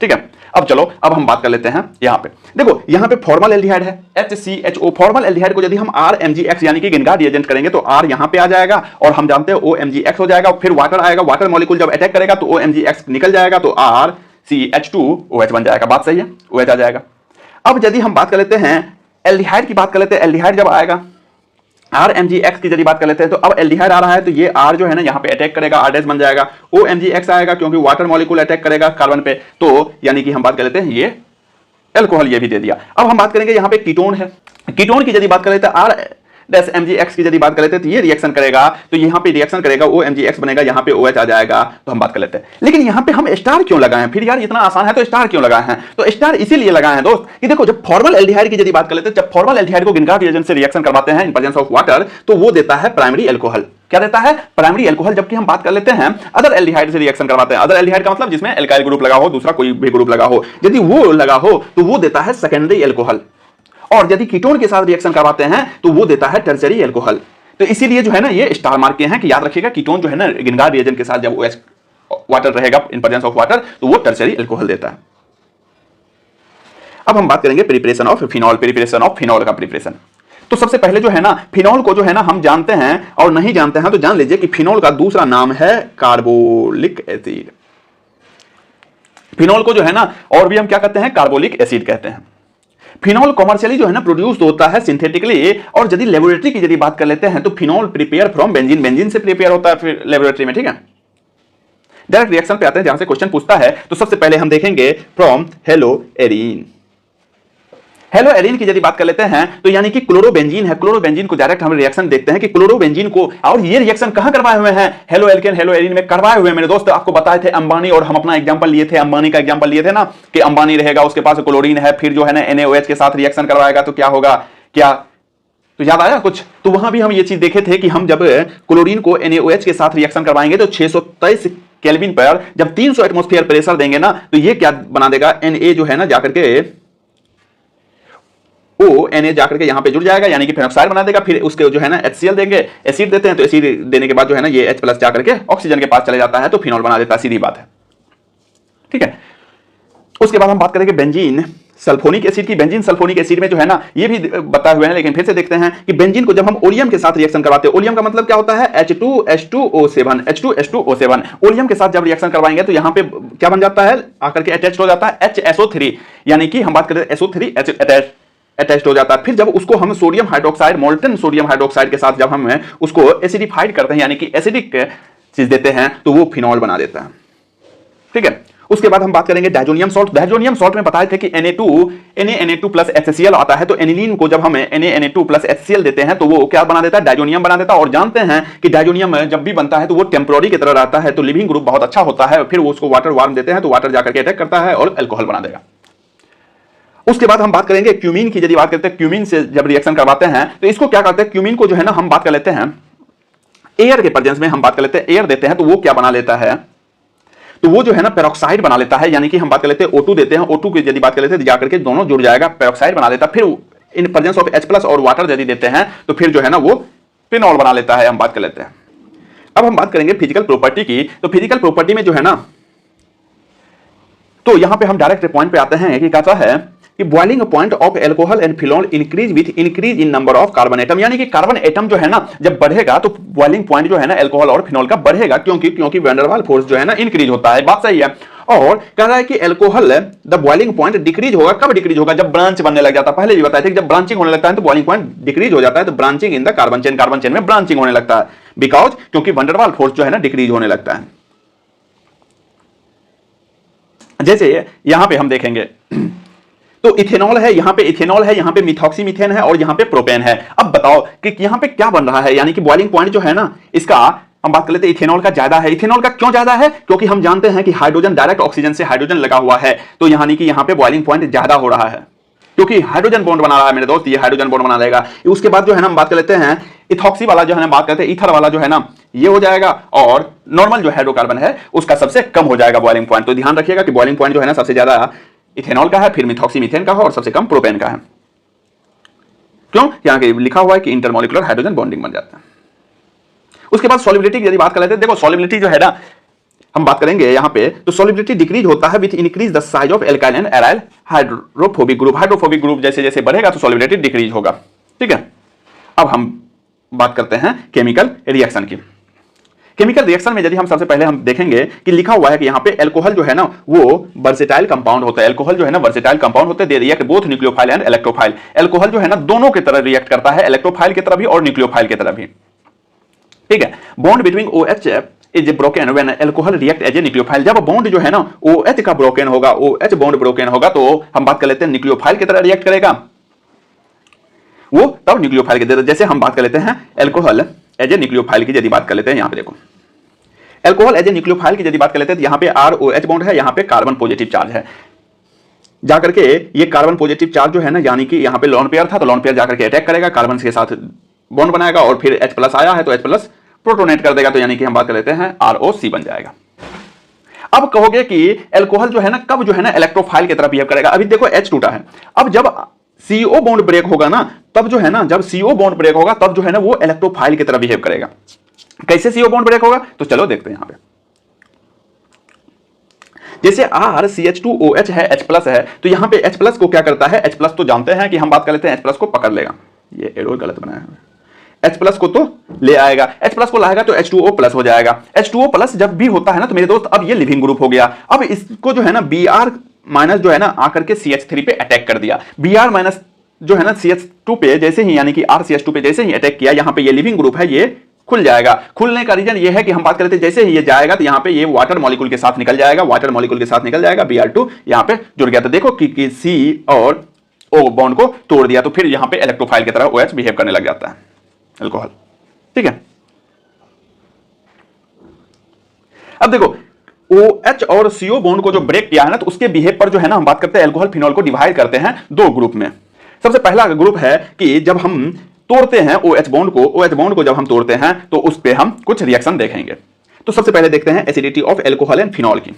ठीक है। अब चलो अब हम बात कर लेते हैं यहां पे, देखो यहां पे फॉर्मल एल्डिहाइड है HCHO, फॉर्मल एल्डिहाइड को यदि हम RMgX यानी कि गिनगार रिएजेंट करेंगे तो R यहां पे आ जाएगा, और हम जानते हैं OMgX हो जाएगा, फिर वाटर आएगा, वाटर मॉलिक्यूल जब अटैक करेगा तो OMgX निकल जाएगा, तो RCH2OH बन जाएगा, बात सही है, OH आ जाएगा। अब यदि हम बात कर लेते हैं एल्डिहाइड की बात कर लेते हैं, एल्डिहाइड जब आएगा RMgX की यदि बात कर लेते हैं, तो अब एल्डिहाइड आ रहा है तो ये R जो है ना यहाँ पे अटैक करेगा, R डैश बन जाएगा, OMgX आएगा क्योंकि वाटर मॉलिक्यूल अटैक करेगा कार्बन पे, तो यानी कि हम बात कर लेते हैं ये एल्कोहल, ये भी दे दिया। अब हम बात करेंगे यहाँ पे कीटोन है, कीटोन की यदि बात कर लेते हैं R डैश MgX की यदि बात कर लेते हैं, तो ये रिएक्शन करेगा, तो यहाँ पे रिएक्शन करेगा, OMgX बनेगा, यहाँ पे OH आ जाएगा, तो हम बात कर लेते हैं। लेकिन यहाँ पे हम स्टार क्यों लगाए हैं, फिर यार इतना आसान है तो स्टार क्यों लगाए हैं, तो स्टार इसीलिए लगाए हैं दोस्त कि देखो जब फॉर्मल एल्डिहाइड की यदि बात कर लेते हैं, जब फॉर्मल एल्डिहाइड को गिनगार रिएजेंट से रिएक्शन करवाते हैं इन प्रेजेंस ऑफ वाटर, तो वो देता है प्राइमरी एल्कोहल। क्या देता है, प्राइमरी एल्कोहल। जबकि हम बात कर लेते हैं अदर एल्डिहाइड से रिएक्शन करवाते हैं, अदर एल्डिहाइड का मतलब जिसमें एल्काइल ग्रुप लगा हो, दूसरा कोई भी ग्रुप लगा हो, यदि वो लगा हो तो वो देता है सेकेंडरी एल्कोहल, और यदि कीटोन के साथ रिएक्शन करवाते हैं तो वो देता है टर्शियरी एल्कोहल। तो इसीलिए जो है ना ये स्टार मार्क के हैं कि याद रखिएगा कीटोन जो है ना गिनगार रिएजेंट के साथ जब OH वाटर रहेगा इन प्रेजेंस ऑफ वाटर तो वो टर्शियरी एल्कोहल देता है। अब हम बात करेंगे preparation of phenol, preparation of phenol का प्रिपरेशन। तो सबसे पहले जो है ना फिनॉल को जो है ना हम जानते हैं, और नहीं जानते हैं तो जान लीजिए कि फिनॉल का दूसरा नाम है कार्बोलिक एसिड। फिनॉल को जो है ना और भी हम क्या कहते हैं, कार्बोलिक एसिड कहते हैं। फिनॉल कॉमर्शियली जो है ना प्रोड्यूस होता है सिंथेटिकली, और यदि लेबोरेटरी की यदि बात कर लेते हैं तो phenol prepare from benzene, benzene से प्रिपेयर होता है फिर लेबोरेटरी में, ठीक है। डायरेक्ट रिएक्शन पे आते हैं जहां से क्वेश्चन पूछता है, तो सबसे पहले हम देखेंगे from hello arene. Hello arene की यदि बात कर लेते हैं तो यानी कि क्लोरोबेंजीन है, क्लोरोबेंजीन को डायरेक्ट हम रिएक्शन देखते हैं कि क्लोरोबेंजीन को, और ये रिएक्शन कहां करवाए हुए हैं, हेलो एल्केन हेलो एरीन में करवाए हुए मेरे दोस्त। आपको बताए थे अंबानी, और हम अपना एग्जांपल लिए थे, अंबानी का एग्जांपल लिए थे ना कि अंबानी रहेगा, उसके पास क्लोरीन है, फिर जो है ना NaOH के साथ रिएक्शन करवाएगा तो क्या होगा, क्या तो याद आया कुछ। तो वहां भी हम ये चीज देखे थे कि हम जब क्लोरीन को NaOH के साथ रिएक्शन करवाएंगे तो 623 केल्विन पर जब 300 एटमॉस्फेयर प्रेशर देंगे ना, तो ये क्या बना देगा, Na जो है ना जाकर के Na जाकर के यहां पे जुड़ जाएगा, यानी कि फेनोक्साइड बना देगा, फिर उसके जो है ना HCl देंगे, एसिड देते हैं, तो एसिड देने के बाद जो है ना ये H+ जाकर के ऑक्सीजन के पास चले जाता है, तो फिनॉल बना देता है, सीधी बात है, ठीक है। उसके बाद हम बात करेंगे बेंजीन सल्फोनिक एसिड की। बेंजीन सल्फोनिक एसिड में जो है ना ये भी बताए हुए हैं, लेकिन फिर से देखते हैं कि बेंजीन को जब हम ओलियम के साथ रिएक्शन करवाते हैं, ओलियम का मतलब क्या होता है, H2H2O7, H2H2O7, ओलियम के साथ जब रिएक्शन करवाएंगे तो यहां पे क्या बन जाता है, आकर के अटैच हो जाता है HSO3, यानी कि हम बात करें SO3 अटैच्ड हो जाता है। फिर जब उसको हम sodium hydroxide, molten sodium hydroxide के साथ जब हम उसको एसिडिफाइड करते हैं, यानी कि एसिडिक चीज देते हैं, तो वो फिनॉल बना देता है, ठीक है। उसके बाद हम बात करेंगे डायजोनियम सॉल्ट। डायजोनियम सॉल्ट में बताए थे कि Na2 प्लस HCl आता है, तो एनिलीन को जब हम Na2 प्लस HCl देते हैं तो वो क्या बना देता है, डायजोनियम बना देता है। और जानते हैं कि डायजोनियम जब भी बनता है तो वो टेम्पोररी की तरह रहता है, तो लिविंग ग्रुप बहुत अच्छा होता है, फिर वो उसको वाटर वार्म देते हैं तो वाटर जाकर के अटैक करता है और एल्कोहल बना देगा। उसके बाद हम बात करेंगे क्यूमीन की। यदि बात करते हैं क्यूमीन से जब रिएक्शन करवाते हैं तो इसको क्या करते हैं, क्यूमीन को जो है ना हम बात कर लेते हैं एयर के प्रेजेंस में, हम बात कर लेते हैं एयर देते हैं तो वो क्या बना लेता है, तो वो जो है ना पेरोक्साइड बना लेता है। यानी कि हम बात कर लेते हैं O2 देते हैं, O2 की यदि बात कर लेते हैं जाकर के दोनों जुड़ जाएगा, पेरोक्साइड बना लेता है। फिर इन प्रेजेंस ऑफ H+ और वाटर यदि देते हैं तो फिर जो है ना वो फिनॉल बना लेता है, हम बात कर लेते हैं। अब हम बात करेंगे फिजिकल प्रॉपर्टी की। तो फिजिकल प्रॉपर्टी में जो है ना, तो यहां पे हम डायरेक्ट पॉइंट पे आते हैं कि कहता है कि boiling point of alcohol and phenol increase with increase in number of carbon atom. यानी कि कार्बन एटम जो है ना जब बढ़ेगा तो बॉइलिंग पॉइंट जो है ना एल्कोहल और फिनॉल का बढ़ेगा, क्योंकि वैन डर वाल फोर्स जो है ना इंक्रीज होता है। बात सही है। और कह रहा है कि alcohol the boiling point decrease होगा, कब डिक्रीज होगा, जब ब्रांच बनने लग जाता है। पहले भी बताया था कि जब ब्रांचिंग होने लगता है तो बॉइलिंग पॉइंट डिक्रीज हो जाता है, तो branching in the carbon chain में ब्रांचिंग होने लगता है, बिकॉज क्योंकि वैन डर वाल फोर्स जो है ना डिक्रीज होने लगता है। जैसे यहां पे हम देखेंगे तो इथेनॉल है, यहां पे इथेनॉल है, यहां पे मिथॉक्सीमीथेन है और यहां पे प्रोपेन है। अब बताओ कि यहां पे क्या बन रहा है, यानी कि बॉइलिंग पॉइंट जो है ना इसका हम बात कर लेते हैं इथेनॉल का ज्यादा है। इथेनॉल का क्यों ज्यादा है, क्योंकि हम जानते हैं कि हाइड्रोजन डायरेक्ट ऑक्सीजन से हाइड्रोजन लगा हुआ है, तो यानी कि यहां पे बॉइलिंग पॉइंट ज्यादा हो रहा है क्योंकि हाइड्रोजन बॉन्ड बना रहा है मेरे दोस्त, ये हाइड्रोजन बॉन्ड बना देगा। उसके बाद जो है ना हम बात कर लेते हैं इथॉक्सी वाला जो है ना, बात करते हैं ईथर वाला जो है ना ये हो जाएगा, और नॉर्मल जो हाइड्रोकार्बन है उसका सबसे कम हो जाएगा बॉइलिंग पॉइंट। तो ध्यान रखिएगा कि बॉइलिंग पॉइंट जो है ना सबसे ज्यादा इथेनॉल का है, फिर मिथॉक्सीमीथेन का है और सबसे कम प्रोपेन का है। क्यों, यहां के लिखा हुआ है कि इंटरमॉलिक्यूलर हाइड्रोजन बॉन्डिंग बन जाता है। उसके बाद सॉल्युबिलिटी की यदि बात कर लेते हैं, देखो सॉल्युबिलिटी जो है ना हम बात करेंगे यहां पे, तो सॉल्युबिलिटी डिक्रीज होता है with increase the size of alkyl and aryl hydrophobic group. Hydrophobic group जैसे जैसे बढ़ेगा तो सॉल्युबिलिटी डिक्रीज होगा। ठीक है, अब हम बात करते हैं केमिकल रिएक्शन की। केमिकल रिएक्शन में यदि हम सबसे पहले हम देखेंगे कि लिखा हुआ है कि यहाँ पे एल्कोहल जो है ना वो वर्सेटाइल कंपाउंड होता है। एल्कोहल जो है ना वर्सेटाइल कंपाउंड होते हैं, they react both nucleophile and electrophile. Alcohol जो है ना दोनों की तरह रिएक्ट करता है, इलेक्ट्रोफाइल की तरह भी और न्यूक्लियोफाइल की तरह भी। ठीक है, bond between OH is broken when alcohol react as a nucleophile. जब बॉन्ड जो है ना OH का ब्रोकन होगा, OH बॉन्ड ब्रोकन होगा, तो हम बात कर लेते हैं न्यूक्लियोफाइल की तरह रिएक्ट करेगा वो, तब न्यूक्लियोफाइल की तरह। जैसे हम बात कर लेते हैं एल्कोहल एज ए न्यूक्लियोफाइल की यदि बात कर लेते हैं, यहां पे देखो एल्कोहल एज ए न्यूक्लियोफाइल की यदि बात कर लेते हैं तो यहां पे ROH बॉन्ड है, यहां पे कार्बन पॉजिटिव चार्ज है। जाकर के ये कार्बन पॉजिटिव चार्ज जो है ना, यानी कि यहां पे लोन पेयर था तो लोन पेयर जाकर के अटैक करेगा, कार्बन के साथ बॉन्ड बनाएगा और फिर H+ आया है तो H+ प्रोटोनेट कर देगा, तो यानी कि हम बात कर लेते हैं ROC बन जाएगा। अब कहोगे कि एल्कोहल जो है ना कब जो है ना इलेक्ट्रोफाइल की तरह बिहेव करेगा। अभी देखो H टूटा है, अब जब CO बॉन्ड ब्रेक होगा ना तब जो है ना, जब CO बॉन्ड ब्रेक होगा तब जो है ना वो इलेक्ट्रोफाइल की तरह बिहेव करेगा। कैसे CO बॉन्ड ब्रेक होगा, तो चलो देखते हैं यहां पे। जैसे RCH2OH है, H+ है, तो यहां पे H+ को क्या करता है, H+ तो जानते हैं कि हम बात कर लेते हैं H+ को पकड़ लेगा, ये एरो गलत बनाया है, H+ को तो ले आएगा, H+ को लाएगा तो H2O+ हो जाएगा। H2O+ जब भी होता है ना तो मेरे दोस्त अब ये लिविंग ग्रुप हो गया। अब इसको जो है ना Br- जो है ना आकर के CH3 पे अटैक कर दिया। Br- जो है ना CH2 पे जैसे ही, यानी कि RCH2 पे जैसे ही अटैक किया, यहां पे ये लिविंग ग्रुप है, ये खुल जाएगा। खुलने का रीजन ये है कि हम बात करते हैं जैसे ही ये जाएगा तो यहां पे ये वाटर मॉलिक्यूल के साथ निकल जाएगा, वाटर मॉलिक्यूल के साथ निकल जाएगा, Br2 यहां पे जुड़ गया। तो देखो कि C और O बॉन्ड को तोड़ दिया, तो फिर यहां पे इलेक्ट्रोफाइल की तरह OH बिहेव करने लग जाता है अल्कोहल। ठीक है, अब देखो OH और CO बॉन्ड को जो ब्रेक किया है ना, तो उसके बिहेव पर जो है ना हम बात करते हैं एल्कोहल फिनॉल को डिवाइड करते हैं दो ग्रुप में। सबसे पहला ग्रुप है कि जब हम तोड़ते हैं OH बॉन्ड को जब हम तोड़ते हैं तो उस पे हम कुछ रिएक्शन देखेंगे। तो सबसे पहले देखते हैं acidity of alcohol and phenol की।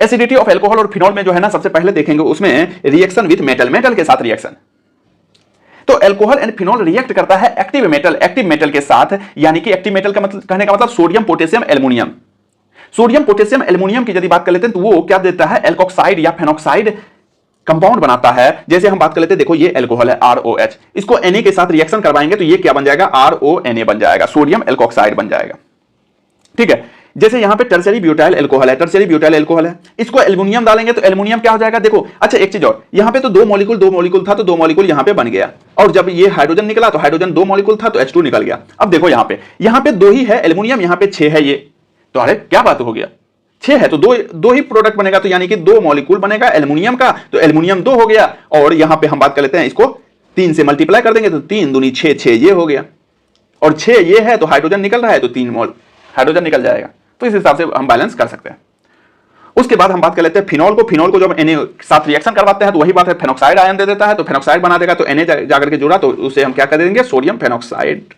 एसिडिटी ऑफ एल्कोहल और फिनॉल में जो है ना सबसे पहले देखेंगे उसमें रिएक्शन विथ मेटल के साथ रिएक्शन। तो एल्कोहल एंड फिनॉल रिएक्ट करता है एक्टिव मेटल के साथ, यानी कि एक्टिव मेटल का मतलब कहने का मतलब sodium potassium aluminium. Sodium potassium aluminium की यदि बात कर लेते हैं तो वो क्या देता है, एल्कोक्साइड या फेनॉक्साइड कंपाउंड बनाता है। जैसे हम बात कर लेते हैं, देखो ये एल्कोहल है ROH, इसको Na के साथ रिएक्शन करवाएंगे तो ये क्या बन जाएगा, RONA बन जाएगा, सोडियम एल्कोक्साइड बन जाएगा। ठीक है, जैसे यहां पे टर्शियरी ब्यूटाइल एल्कोहल है, इसको एल्युमिनियम डालेंगे तो एल्युमिनियम क्या हो जाएगा, देखो अच्छा एक चीज और, यहां पे तो दो मॉलिक्यूल था तो दो मॉलिक्यूल यहां पे बन गया, और जब ये हाइड्रोजन निकला तो हाइड्रोजन दो मॉलिक्यूल था तो H2 निकल गया। अब देखो यहां पे दो ही है एल्युमिनियम, यहां पे 6 है, ये तो अरे क्या बात हो गया, 6 है तो दो ही प्रोडक्ट बनेगा, तो यानी कि दो मॉलिक्यूल बनेगा एल्युमिनियम का, तो एल्युमिनियम 2 हो गया। और यहां पे हम बात कर लेते हैं, इसको 3 से मल्टीप्लाई कर देंगे तो 3 दूनी 6 ये हो गया, और 6 ये है तो हाइड्रोजन निकल रहा है तो 3 मोल हाइड्रोजन निकल जाएगा। तो इस हिसाब से हम बैलेंस कर सकते हैं। उसके बाद हम बात कर लेते हैं फिनॉल को। फिनॉल को जब Na के साथ रिएक्शन करवाते हैं तो वही बात है, फेनॉक्साइड आयन दे देता है, तो फेनॉक्साइड बना देगा, तो Na जाकर के जुड़ा तो उसे हम क्या कर देंगे, सोडियम फेनॉक्साइड।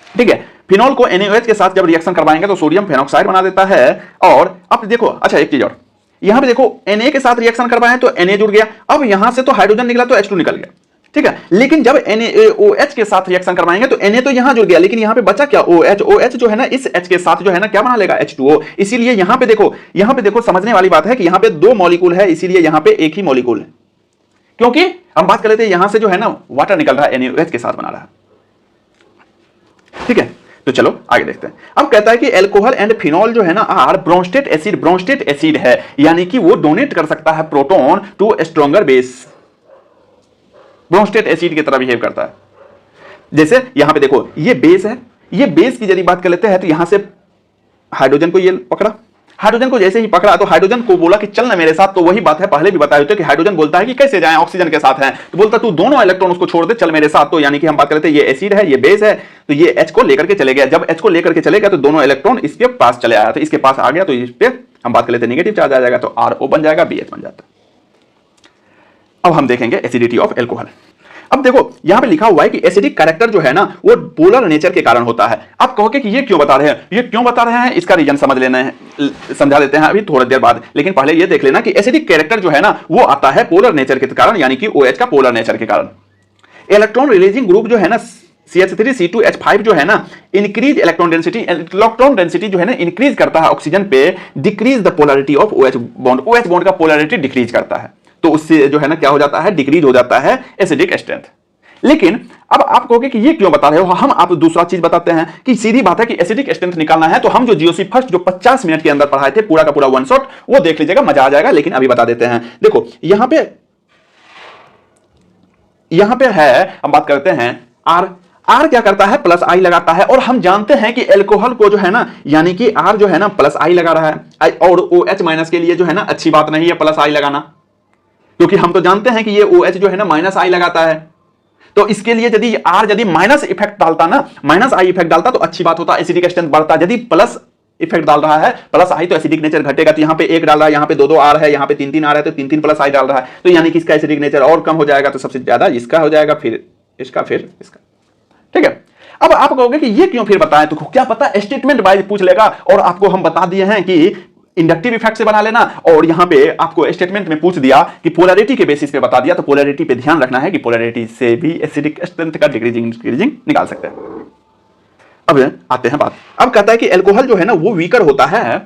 ठीक है, फिनॉल को NaOH के साथ जब रिएक्शन करवाएंगे तो सोडियम फेनॉक्साइड बना देता है। और अब देखो, अच्छा एक चीज और, यहां पे देखो Na के साथ रिएक्शन करवाएं तो Na जुड़ गया, अब यहां से तो हाइड्रोजन निकला तो H2 निकल गया। ठीक है, लेकिन जब NaOH के साथ रिएक्शन करवाएंगे तो Na तो यहां जुड़ गया, लेकिन यहां पे बचा क्या, OH। OH जो है ना इस H के साथ जो है ना क्या बना लेगा, H2O। इसीलिए यहां पे देखो समझने वाली बात है कि यहां पे दो मॉलिक्यूल है, इसीलिए यहां पे एक ही मॉलिक्यूल है, क्योंकि हम बात कर लेते हैं यहां से जो है ना वाटर निकल रहा है, NaOH के साथ बना रहा है। ठीक है, तो चलो आगे देखते हैं। अब कहता है कि अल्कोहल एंड फिनॉल जो है ना आर ब्रोंस्टेट एसिड है, यानी कि वो डोनेट कर सकता है proton to stronger base, Bronsted acid की तरह बिहेव करता है। जैसे यहां पे देखो ये बेस है, ये बेस की यदि बात कर लेते हैं तो यहां से हाइड्रोजन को ये पकड़ा, हाइड्रोजन को जैसे ही पकड़ा तो हाइड्रोजन को बोला कि चल ना मेरे साथ, तो वही बात है पहले भी बताए होते कि हाइड्रोजन बोलता है कि कैसे जाएं, ऑक्सीजन के साथ हैं, तो बोलता तू दोनों इलेक्ट्रॉन उसको छोड़ दे, चल मेरे साथ। तो यानी कि हम बात करते हैं ये एसिड है, ये बेस है, तो ये H को लेकर के चले गया। जब H को लेकर के चले गया तो दोनों इलेक्ट्रॉन इसके पास चले आया, तो इसके पास आ गया तो इस पे हम बात कर लेते हैं नेगेटिव चार्ज आ जाएगा, तो RO बन जाएगा, BH बन जाता है। अब हम देखेंगे एसिडिटी ऑफ एल्कोहल। अब देखो यहां पे लिखा हुआ है कि एसिडिक कैरेक्टर जो है ना वो पोलर नेचर के कारण होता है। आप कहोगे कि ये क्यों बता रहे हैं, ये क्यों बता रहे हैं, इसका रीजन समझ लेना है, समझा देते हैं अभी थोड़ी देर बाद। लेकिन पहले ये देख लेना कि एसिडिक कैरेक्टर जो है ना वो आता है पोलर नेचर के कारण, यानी कि OH का पोलर नेचर के कारण। इलेक्ट्रॉन रिलीजिंग ग्रुप जो है ना CH3C2H5 जो है ना इंक्रीज इलेक्ट्रॉन डेंसिटी जो है ना इंक्रीज करता है ऑक्सीजन पे, decrease the polarity of OH bond का पोलरिटी डिक्रीज करता है, तो उससे जो है ना क्या हो जाता है, डिक्रीज हो जाता है एसिडिक स्ट्रेंथ। लेकिन अब आप कहोगे कि ये क्यों बता रहे हो, हम आप दूसरा चीज बताते हैं कि सीधी बात है कि एसिडिक स्ट्रेंथ निकालना है तो हम जो जीओसी फर्स्ट जो 50 मिनट के अंदर पढ़ाए थे पूरा का पूरा वन शॉट, वो देख लीजिएगा, मजा आ जाएगा। लेकिन अभी बता देते हैं, देखो यहां पे है, हम बात करते हैं R क्या करता है, प्लस I लगाता है, और हम जानते हैं कि अल्कोहल को जो है ना, यानी कि R जो है ना प्लस I लगा रहा है, और OH माइनस के लिए जो है ना अच्छी बात नहीं है प्लस I लगाना, क्योंकि हम तो जानते हैं कि ये OH जो है ना माइनस I लगाता है, तो इसके लिए यदि माइनस इफेक्ट डालता ना, माइनस I इफेक्ट डालता तो अच्छी बात होता, एसिडिक स्ट्रेंथ बढ़ता। यदि प्लस इफेक्ट डाल रहा है प्लस I तो एसिडिक नेचर घटेगा, तो यहां पे एक डाल रहा है, यहां पे 2 R है, यहां पे 3 R है, तो 3 प्लस I डाल रहा है, तो यानी कि इसका एसिडिक नेचर और कम हो जाएगा, तो सबसे ज्यादा इसका हो जाएगा, फिर इसका, फिर इसका। ठीक है, अब आप कहोगे कि ये क्यों फिर बताएं, तो क्या पता स्टेटमेंट वाइज पूछ लेगा, और आपको हम बता दिए हैं कि इंडक्टिव इफेक्ट से बना लेना, और यहां पे आपको स्टेटमेंट में पूछ दिया कि पोलैरिटी के बेसिस पे बता दिया, तो पोलैरिटी पे ध्यान रखना है कि पोलैरिटी से भी एसिडिक स्ट्रेंथ का डिक्रीजिंग निकाल सकते हैं। अब आते हैं बात, अब कहता है कि अल्कोहल जो है ना वो वीकर होता है,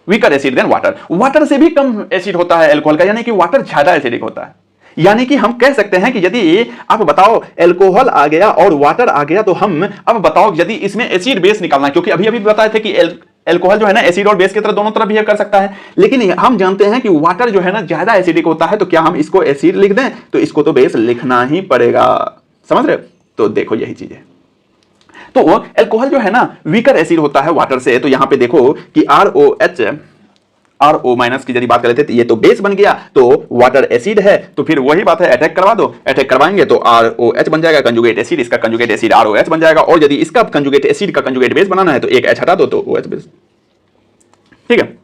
वीकर एसिड देन वाटर से भी कम एसिड होता है अल्कोहल का, यानी कि वाटर ज्यादा एसिडिक होता है। यानी कि हम कह सकते हैं कि यदि आप बताओ अल्कोहल आ गया और वाटर आ गया, तो हम अब बताओ यदि इसमें एसिड बेस निकालना है, क्योंकि अभी बताए थे कि अल्कोहल जो है ना एसिड और बेस की तरह दोनों तरह बिहेव कर सकता है, लेकिन हम जानते हैं कि वाटर जो है ना ज्यादा एसिडिक होता है, तो क्या हम इसको एसिड लिख दें, तो इसको तो बेस लिखना ही पड़ेगा, समझ रहे हो। तो देखो यही चीज है, तो अल्कोहल जो है ना वीकर एसिड होता है वाटर से, तो यहां पे देखो कि RO माइनस की यदि बात कर लेते तो ये तो बेस बन गया, तो वाटर एसिड है, तो फिर वही बात है अटैक करवा दो, अटैक करवाएंगे तो ROH बन जाएगा कंजुगेट एसिड, इसका कंजुगेट एसिड ROH बन जाएगा, और यदि इसका कंजुगेट एसिड का कंजुगेट बेस बनाना है तो एक H हटा दो तो OH बेस। ठीक है,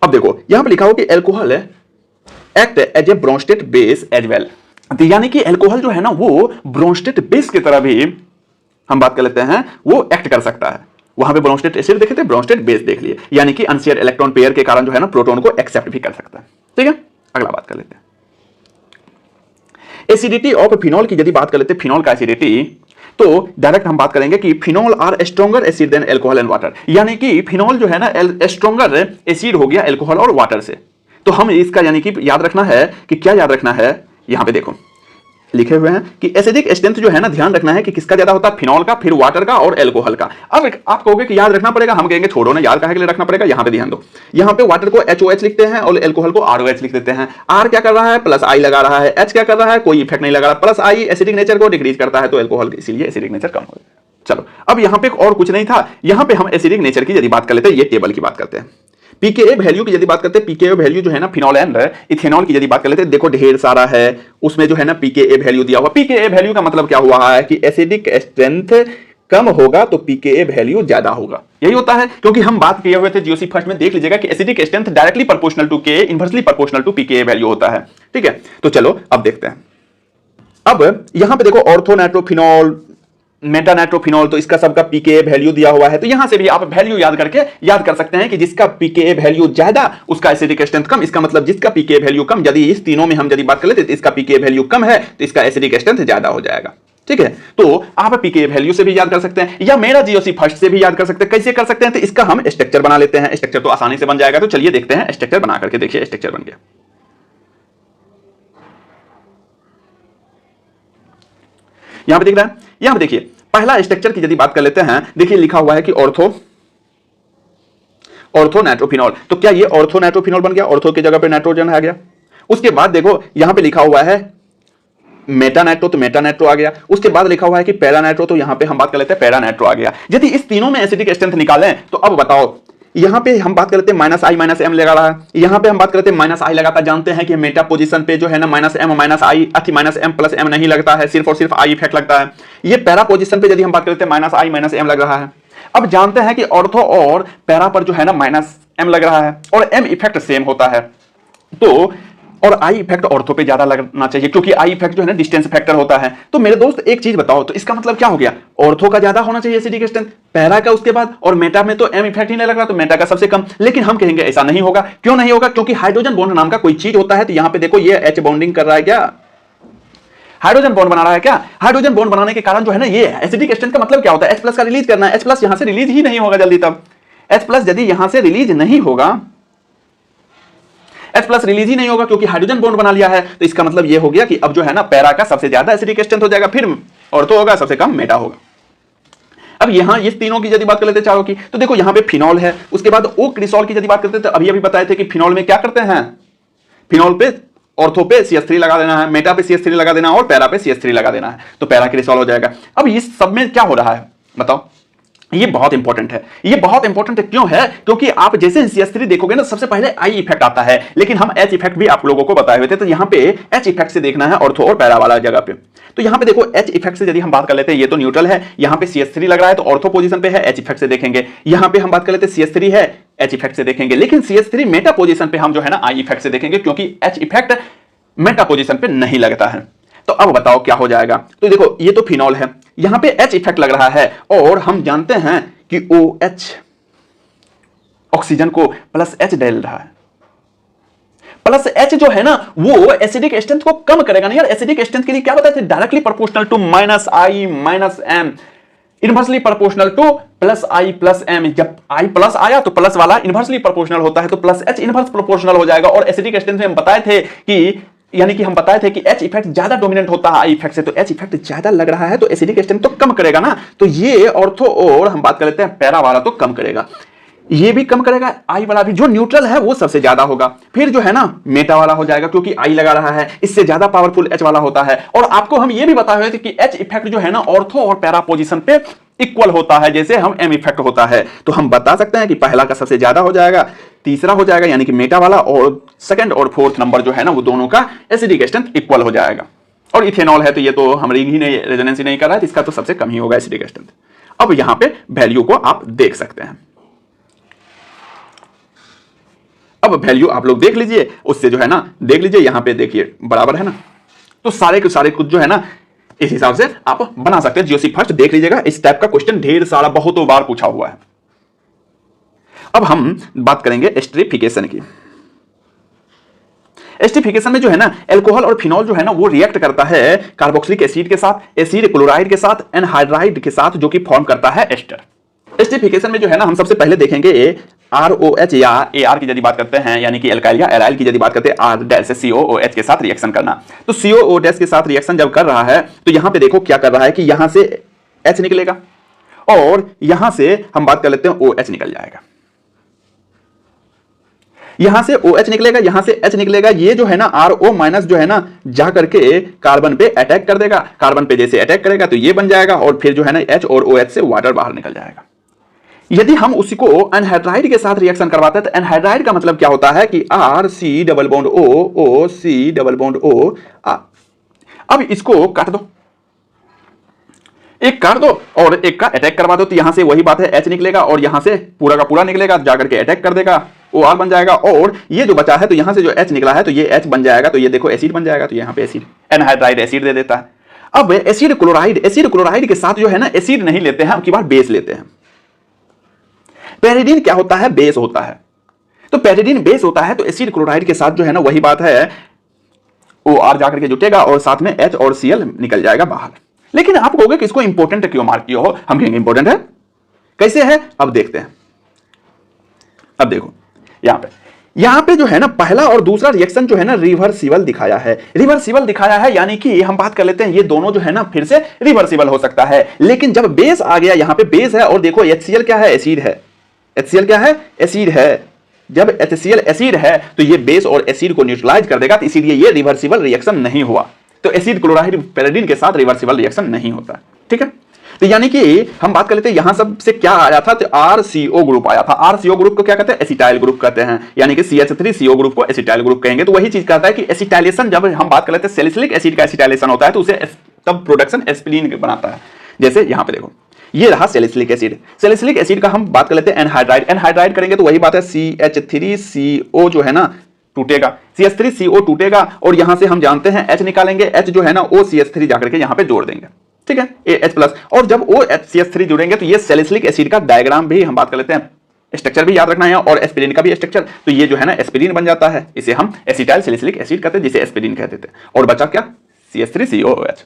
अब देखो यहां पर लिखा हो कि alcohol act as a Bronsted base as well, यानी कि अल्कोहल जो है ना वो ब्रोंस्टेट बेस की तरह भी हम बात कर लेते हैं, वो एक्ट कर सकता है। वहां पे ब्रोंस्टेट एसिड देखे थे, ब्रोंस्टेट बेस देख लिए, यानी कि अनशेयर्ड इलेक्ट्रॉन पेयर के कारण जो है ना प्रोटॉन को एक्सेप्ट भी कर सकता है। ठीक है, अगला बात कर लेते हैं एसिडिटी ऑफ फिनॉल की। यदि बात कर लेते हैं फिनॉल का एसिडिटी, तो डायरेक्ट हम बात करेंगे कि phenol are stronger acid than alcohol and water, यानी कि फिनॉल जो है ना स्ट्रॉन्गर एसिड हो गया अल्कोहल और वाटर से। तो हम इसका यानी कि याद रखना है कि क्या याद रखना है, यहां पे देखो लिखे हुए हैं कि एसिडिक स्ट्रेंथ जो है ना ध्यान रखना है कि किसका ज्यादा होता है, फिनॉल का, फिर वाटर का और अल्कोहल का। अब आप कहोगे कि याद रखना पड़ेगा, हम कहेंगे छोड़ो ना, याद काहे के लिए रखना पड़ेगा। यहां पे ध्यान दो, यहां पे वाटर को HOH लिखते हैं और अल्कोहल को ROH लिख देते हैं। R क्या कर रहा है, प्लस I लगा रहा है, H क्या कर रहा है, कोई इफेक्ट नहीं लगा रहा, प्लस I एसिडिक नेचर को डिक्रीज करता है, तो अल्कोहल इसीलिए एसिडिक नेचर कम हो जाए। चलो अब यहां पे और कुछ नहीं था, यहां पे हम एसिडिक नेचर की यदि बात कर लेते हैं, ये टेबल की बात करते हैं। pKa वैल्यू की यदि बात करते हैं, pKa वैल्यू जो है ना फिनॉल एंड इथेनॉल की यदि बात कर लेते हैं, देखो ढेर सारा है उसमें जो है ना pKa वैल्यू दिया हुआ। pKa वैल्यू का मतलब क्या हुआ है कि एसिडिक स्ट्रेंथ कम होगा तो pKa वैल्यू ज्यादा होगा। यही होता है, क्योंकि हम बात किए हुए थे जीओसी फर्स्ट में, देख लीजिएगा कि acidic strength directly proportional to Ka, inversely proportional to pKa value होता है। ठीक है, तो चलो अब देखते हैं। अब यहां पे देखो ऑर्थो नाइट्रोफिनॉल, मेटा नाइट्रोफिनॉल, तो इसका सबका pKa वैल्यू दिया हुआ है। तो यहां से भी आप वैल्यू याद कर सकते हैं कि जिसका pKa वैल्यू ज्यादा उसका एसिडिक स्ट्रेंथ कम। इसका मतलब जिसका pKa वैल्यू कम, यदि इस तीनों में हम यदि बात कर लेते तो इसका pKa वैल्यू कम है तो इसका एसिडिक स्ट्रेंथ ज्यादा हो जाएगा। ठीक है, तो आप pKa वैल्यू से भी याद कर सकते हैं या मेरा जीओसी फर्स्ट से भी याद कर सकते हैं। कैसे कर सकते हैं, तो इसका हम स्ट्रक्चर बना लेते हैं। स्ट्रक्चर तो आसानी से बन जाएगा, तो चलिए देखते हैं स्ट्रक्चर बना करके। देखिए स्ट्रक्चर बन गया। यहां पे दिख रहा है, यहां पे देखिए पहला स्ट्रक्चर की यदि बात कर लेते हैं, देखिए लिखा हुआ है कि ऑर्थो नाइट्रोफिनॉल। तो क्या ये ऑर्थो नाइट्रोफिनॉल बन गया, ऑर्थो की जगह पे नाइट्रोजन आ गया। उसके बाद देखो यहां पे लिखा हुआ है मेटा नाइट्रो, तो मेटा नाइट्रो आ गया। उसके बाद लिखा हुआ है कि पैरा नाइट्रो, तो यहां पे हम बात कर लेते हैं पैरा नाइट्रो आ गया। यदि इस तीनों में एसिडिक स्ट्रेंथ निकालें तो अब बताओ, यहां पे हम बात करते हैं -I-M लगा रहा है, यहां पे हम बात करते हैं -I लगाता। जानते हैं कि मेटा पोजीशन पे जो है ना -M प्लस M नहीं लगता है, सिर्फ और सिर्फ I इफेक्ट लगता है। ये पैरा पोजीशन पे यदि हम बात करते हैं -I-M लग रहा है। अब जानते हैं कि ऑर्थो और पैरा पर जो है ना -M लग रहा है और M इफेक्ट सेम होता है, तो और आई इफेक्ट ऑर्थो पे ज्यादा लगना चाहिए, क्योंकि आई इफेक्ट जो है ना डिस्टेंस फैक्टर होता है। तो मेरे दोस्त एक चीज बताओ, तो इसका मतलब क्या हो गया, ऑर्थो का ज्यादा होना चाहिए एसिडिक स्ट्रेंथ, पैरा का उसके बाद, और मेटा में तो एम इफेक्ट ही नहीं लग रहा तो मेटा का सबसे कम। लेकिन हम कहेंगे ऐसा नहीं होगा। क्यों नहीं होगा, क्योंकि हाइड्रोजन बॉन्ड नाम का कोई चीज होता है। तो यहां पे देखो ये एच बॉन्डिंग कर रहा है, क्या हाइड्रोजन बॉन्ड बना रहा है, क्या हाइड्रोजन बॉन्ड बनाने के कारण जो है ना ये एसिडिक स्ट्रेंथ का मतलब क्या होता है, H+ का रिलीज करना है। H+ यहां से रिलीज ही नहीं होगा जल्दी, तब H+ यदि यहां से रिलीज नहीं होगा, H+ रिलीज ही नहीं होगा क्योंकि हाइड्रोजन बॉन्ड बना लिया है। तो इसका मतलब ये हो गया कि अब जो है ना पैरा का सबसे ज्यादा एसिडिक स्ट्रेंथ हो जाएगा, फिर ऑर्थो होगा, सबसे कम मेटा होगा। अब यहां ये तीनों की यदि बात कर लेते हैं चारों की, तो देखो यहां पे फिनॉल है, उसके बाद ओ क्रिसॉल की यदि बात करते हैं तो अभी बताए थे कि फिनॉल में क्या करते हैं, फिनॉल पे ऑर्थो पे CH3 लगा देना है, मेटा पे CH3 लगा देना है और पैरा पे CH3 लगा देना है, तो पैरा क्रिसॉल हो जाएगा। अब इस सब में क्या हो रहा है बताओ, ये बहुत इंपॉर्टेंट है। ये बहुत इंपॉर्टेंट क्यों है, क्योंकि आप जैसे CH3 देखोगे ना सबसे पहले आई इफेक्ट आता है, लेकिन हम H इफेक्ट भी आप लोगों को बताए हुए थे। तो यहां पे H इफेक्ट से देखना है ऑर्थो और पैरा वाला जगह पे। तो यहां पे देखो H इफेक्ट से यदि हम बात कर लेते हैं, ये तो न्यूट्रल है, यहां पे CH3 लग रहा है तो ऑर्थो पोजीशन पे है, H इफेक्ट से देखेंगे। यहां पे हम बात कर लेते हैं CH3 है, H इफेक्ट से देखेंगे, लेकिन CH3 मेटा पोजीशन पे हम जो है ना आई इफेक्ट से देखेंगे, क्योंकि H इफेक्ट मेटा पोजीशन पे नहीं लगता है। तो अब बताओ क्या हो जाएगा, तो देखो ये तो फिनॉल है, यहां पे H इफेक्ट लग रहा है और हम जानते हैं कि OH ऑक्सीजन को +H डाल रहा है। +H जो है ना वो एसिडिक स्ट्रेंथ को कम करेगा ना यार। एसिडिक स्ट्रेंथ के लिए क्या बताया था, directly proportional to -I-M, inversely proportional to +I+M। जब I+ आया तो प्लस वाला इनवर्सली प्रोपोर्शनल होता है, तो +H इनवर्स प्रोपोर्शनल हो जाएगा। और एसिडिक स्ट्रेंथ में हम बताए थे कि हम बताए थे कि H इफेक्ट ज्यादा डोमिनेंट होता है I इफेक्ट से, तो H इफेक्ट ज्यादा लग रहा है तो एसिडिक स्ट्रेंथ तो कम करेगा ना। तो ये ऑर्थो और हम बात कर लेते हैं पैरा वाला तो कम करेगा, ये भी कम करेगा, I वाला भी। जो न्यूट्रल है वो सबसे ज्यादा होगा, फिर जो है ना मेटा वाला हो जाएगा क्योंकि I लगा रहा है, इससे ज्यादा पावरफुल H वाला होता है। और आपको हम ये भी बताए हुए थे कि H इफेक्ट जो है ना ऑर्थो और पैरा पोजीशन पे इक्वल होता है, जैसे हम M इफेक्ट होता है। तो हम बता सकते हैं कि पहला का सबसे ज्यादा हो जाएगा, तीसरा हो जाएगा यानी कि मेटा वाला, और सेकंड और फोर्थ नंबर जो है ना वो दोनों का एसिडिक स्ट्रेंथ इक्वल हो जाएगा। और इथेनॉल है तो ये तो हम रिंग ही नहीं, रेजोनेंस ही नहीं कर रहा है, तो इसका तो सबसे कम ही होगा एसिडिक स्ट्रेंथ। अब यहां पे वैल्यू को आप देख सकते हैं। अब वैल्यू आप लोग देख लीजिए, उससे जो है ना देख लीजिए, यहां पे देखिए बराबर है ना, तो सारे के सारे कुछ जो है ना इस हिसाब से आप बना सकते हैं। जीओसी फर्स्ट देख लीजिएगा, इस टाइप का क्वेश्चन ढेर सारा बहुतों बार पूछा हुआ है। अब हम बात करेंगे एस्टरिफिकेशन की। एस्टरिफिकेशन में जो है ना अल्कोहल और फिनॉल जो है ना वो रिएक्ट करता है कार्बोक्सिलिक एसिड के साथ, एसिड क्लोराइड के साथ, एनहाइड्राइड के साथ, जो कि फॉर्म करता है एस्टर। एस्टरिफिकेशन में जो है ना हम सबसे पहले देखेंगे ROH या AR की यदि बात करते हैं, यानी कि एल्काइल या एराइल की यदि बात करते हैं, R से COOH के साथ रिएक्शन करना। तो COOH के साथ रिएक्शन जब कर रहा है तो यहां पे देखो क्या कर रहा है कि यहां से H निकलेगा और यहां से हम बात कर लेते हैं OH निकल जाएगा, यहां से OH निकलेगा, यहां से H निकलेगा। ये जो है ना RO- जो है ना जा करके कार्बन पे अटैक कर देगा, कार्बन पे जैसे अटैक करेगा तो ये बन जाएगा और फिर जो है ना H और OH से वाटर बाहर निकल जाएगा। यदि हम उसी को एनहाइड्राइड के साथ रिएक्शन करवाते हैं तो एनहाइड्राइड का मतलब क्या होता है कि RC double bond O C double bond O। अब इसको काट दो, एक काट दो और एक का अटैक करवा दो, तो यहां से वही बात है H निकलेगा और यहां से पूरा का पूरा निकलेगा, जाकर के अटैक कर देगा, OR बन जाएगा। और ये जो बचा है तो यहां से जो H निकला है तो ये H बन जाएगा, तो ये देखो एसिड बन जाएगा, तो यहां पे एसिड एनहाइड्राइड एसिड दे देता है। अब एसिड क्लोराइड के साथ जो है ना एसिड नहीं लेते हैं, अब की बार बेस लेते हैं। पेरिडीन क्या होता है? बेस होता है। तो पेरिडीन बेस होता है, तो एसिड क्लोराइड के साथ जो है ना वही बात है, OR जाकर के जुटेगा और साथ में H और Cl निकल जाएगा बाहर। लेकिन आप कहोगे कि इसको इंपॉर्टेंट क्यों मार्क किया हो? हम कहेंगे इंपॉर्टेंट है। कैसे है अब देखते हैं। अब देखो यहां पे जो है ना पहला और दूसरा रिएक्शन जो है ना रिवर्सिबल दिखाया है। रिवर्सिबल दिखाया है यानी कि हम बात कर लेते हैं ये दोनों जो है ना फिर से रिवर्सिबल हो सकता है। लेकिन जब बेस आ गया, यहां पे बेस है और देखो HCl क्या है? एसिड है। HCl क्या है? एसिड है। जब HCl एसिड है तो ये बेस और एसिड को न्यूट्रलाइज कर देगा, तो इसीलिए ये रिवर्सिबल रिएक्शन नहीं हुआ। तो एसिड क्लोराइड पेरिडीन के साथ रिवर्सिबल रिएक्शन नहीं होता। ठीक है, तो यानी कि हम बात कर लेते हैं यहां सब से क्या आया था, तो RCO ग्रुप आया था। RCO ग्रुप को क्या कहते हैं? एसिटाइल ग्रुप कहते हैं, यानी कि CH3CO ग्रुप को एसिटाइल ग्रुप कहेंगे। तो वही चीज कहता है कि एसिटाइलेशन, जब हम बात कर लेते हैं सैलिसिलिक एसिड का एसिटाइलेशन होता है तो उसे तब प्रोडक्शन एस्पिरिन बनाता है। जैसे यहां पे देखो ये रहा सैलिसिलिक एसिड। सैलिसिलिक एसिड का हम बात कर लेते हैं एनहाइड्राइड। एनहाइड्राइड करेंगे तो वही बात है CH3CO जो है ना टूटेगा, CH3CO टूटेगा और यहां से हम जानते हैं H निकालेंगे, H जो है ना OCH3 जाकर के यहां पे जोड़ देंगे। ठीक है, AH+। और जब OCH3 जुड़ेंगे तो ये सैलिसिलिक एसिड का डायग्राम भी हम बात कर लेते हैं, स्ट्रक्चर भी याद रखना है और एस्पिरिन का भी स्ट्रक्चर। तो ये जो है ना एस्पिरिन बन जाता है, इसे हम एसिटाइल सैलिसिलिक एसिड कहते हैं, जिसे एस्पिरिन कहते थे। और बचा क्या? CH3COOH।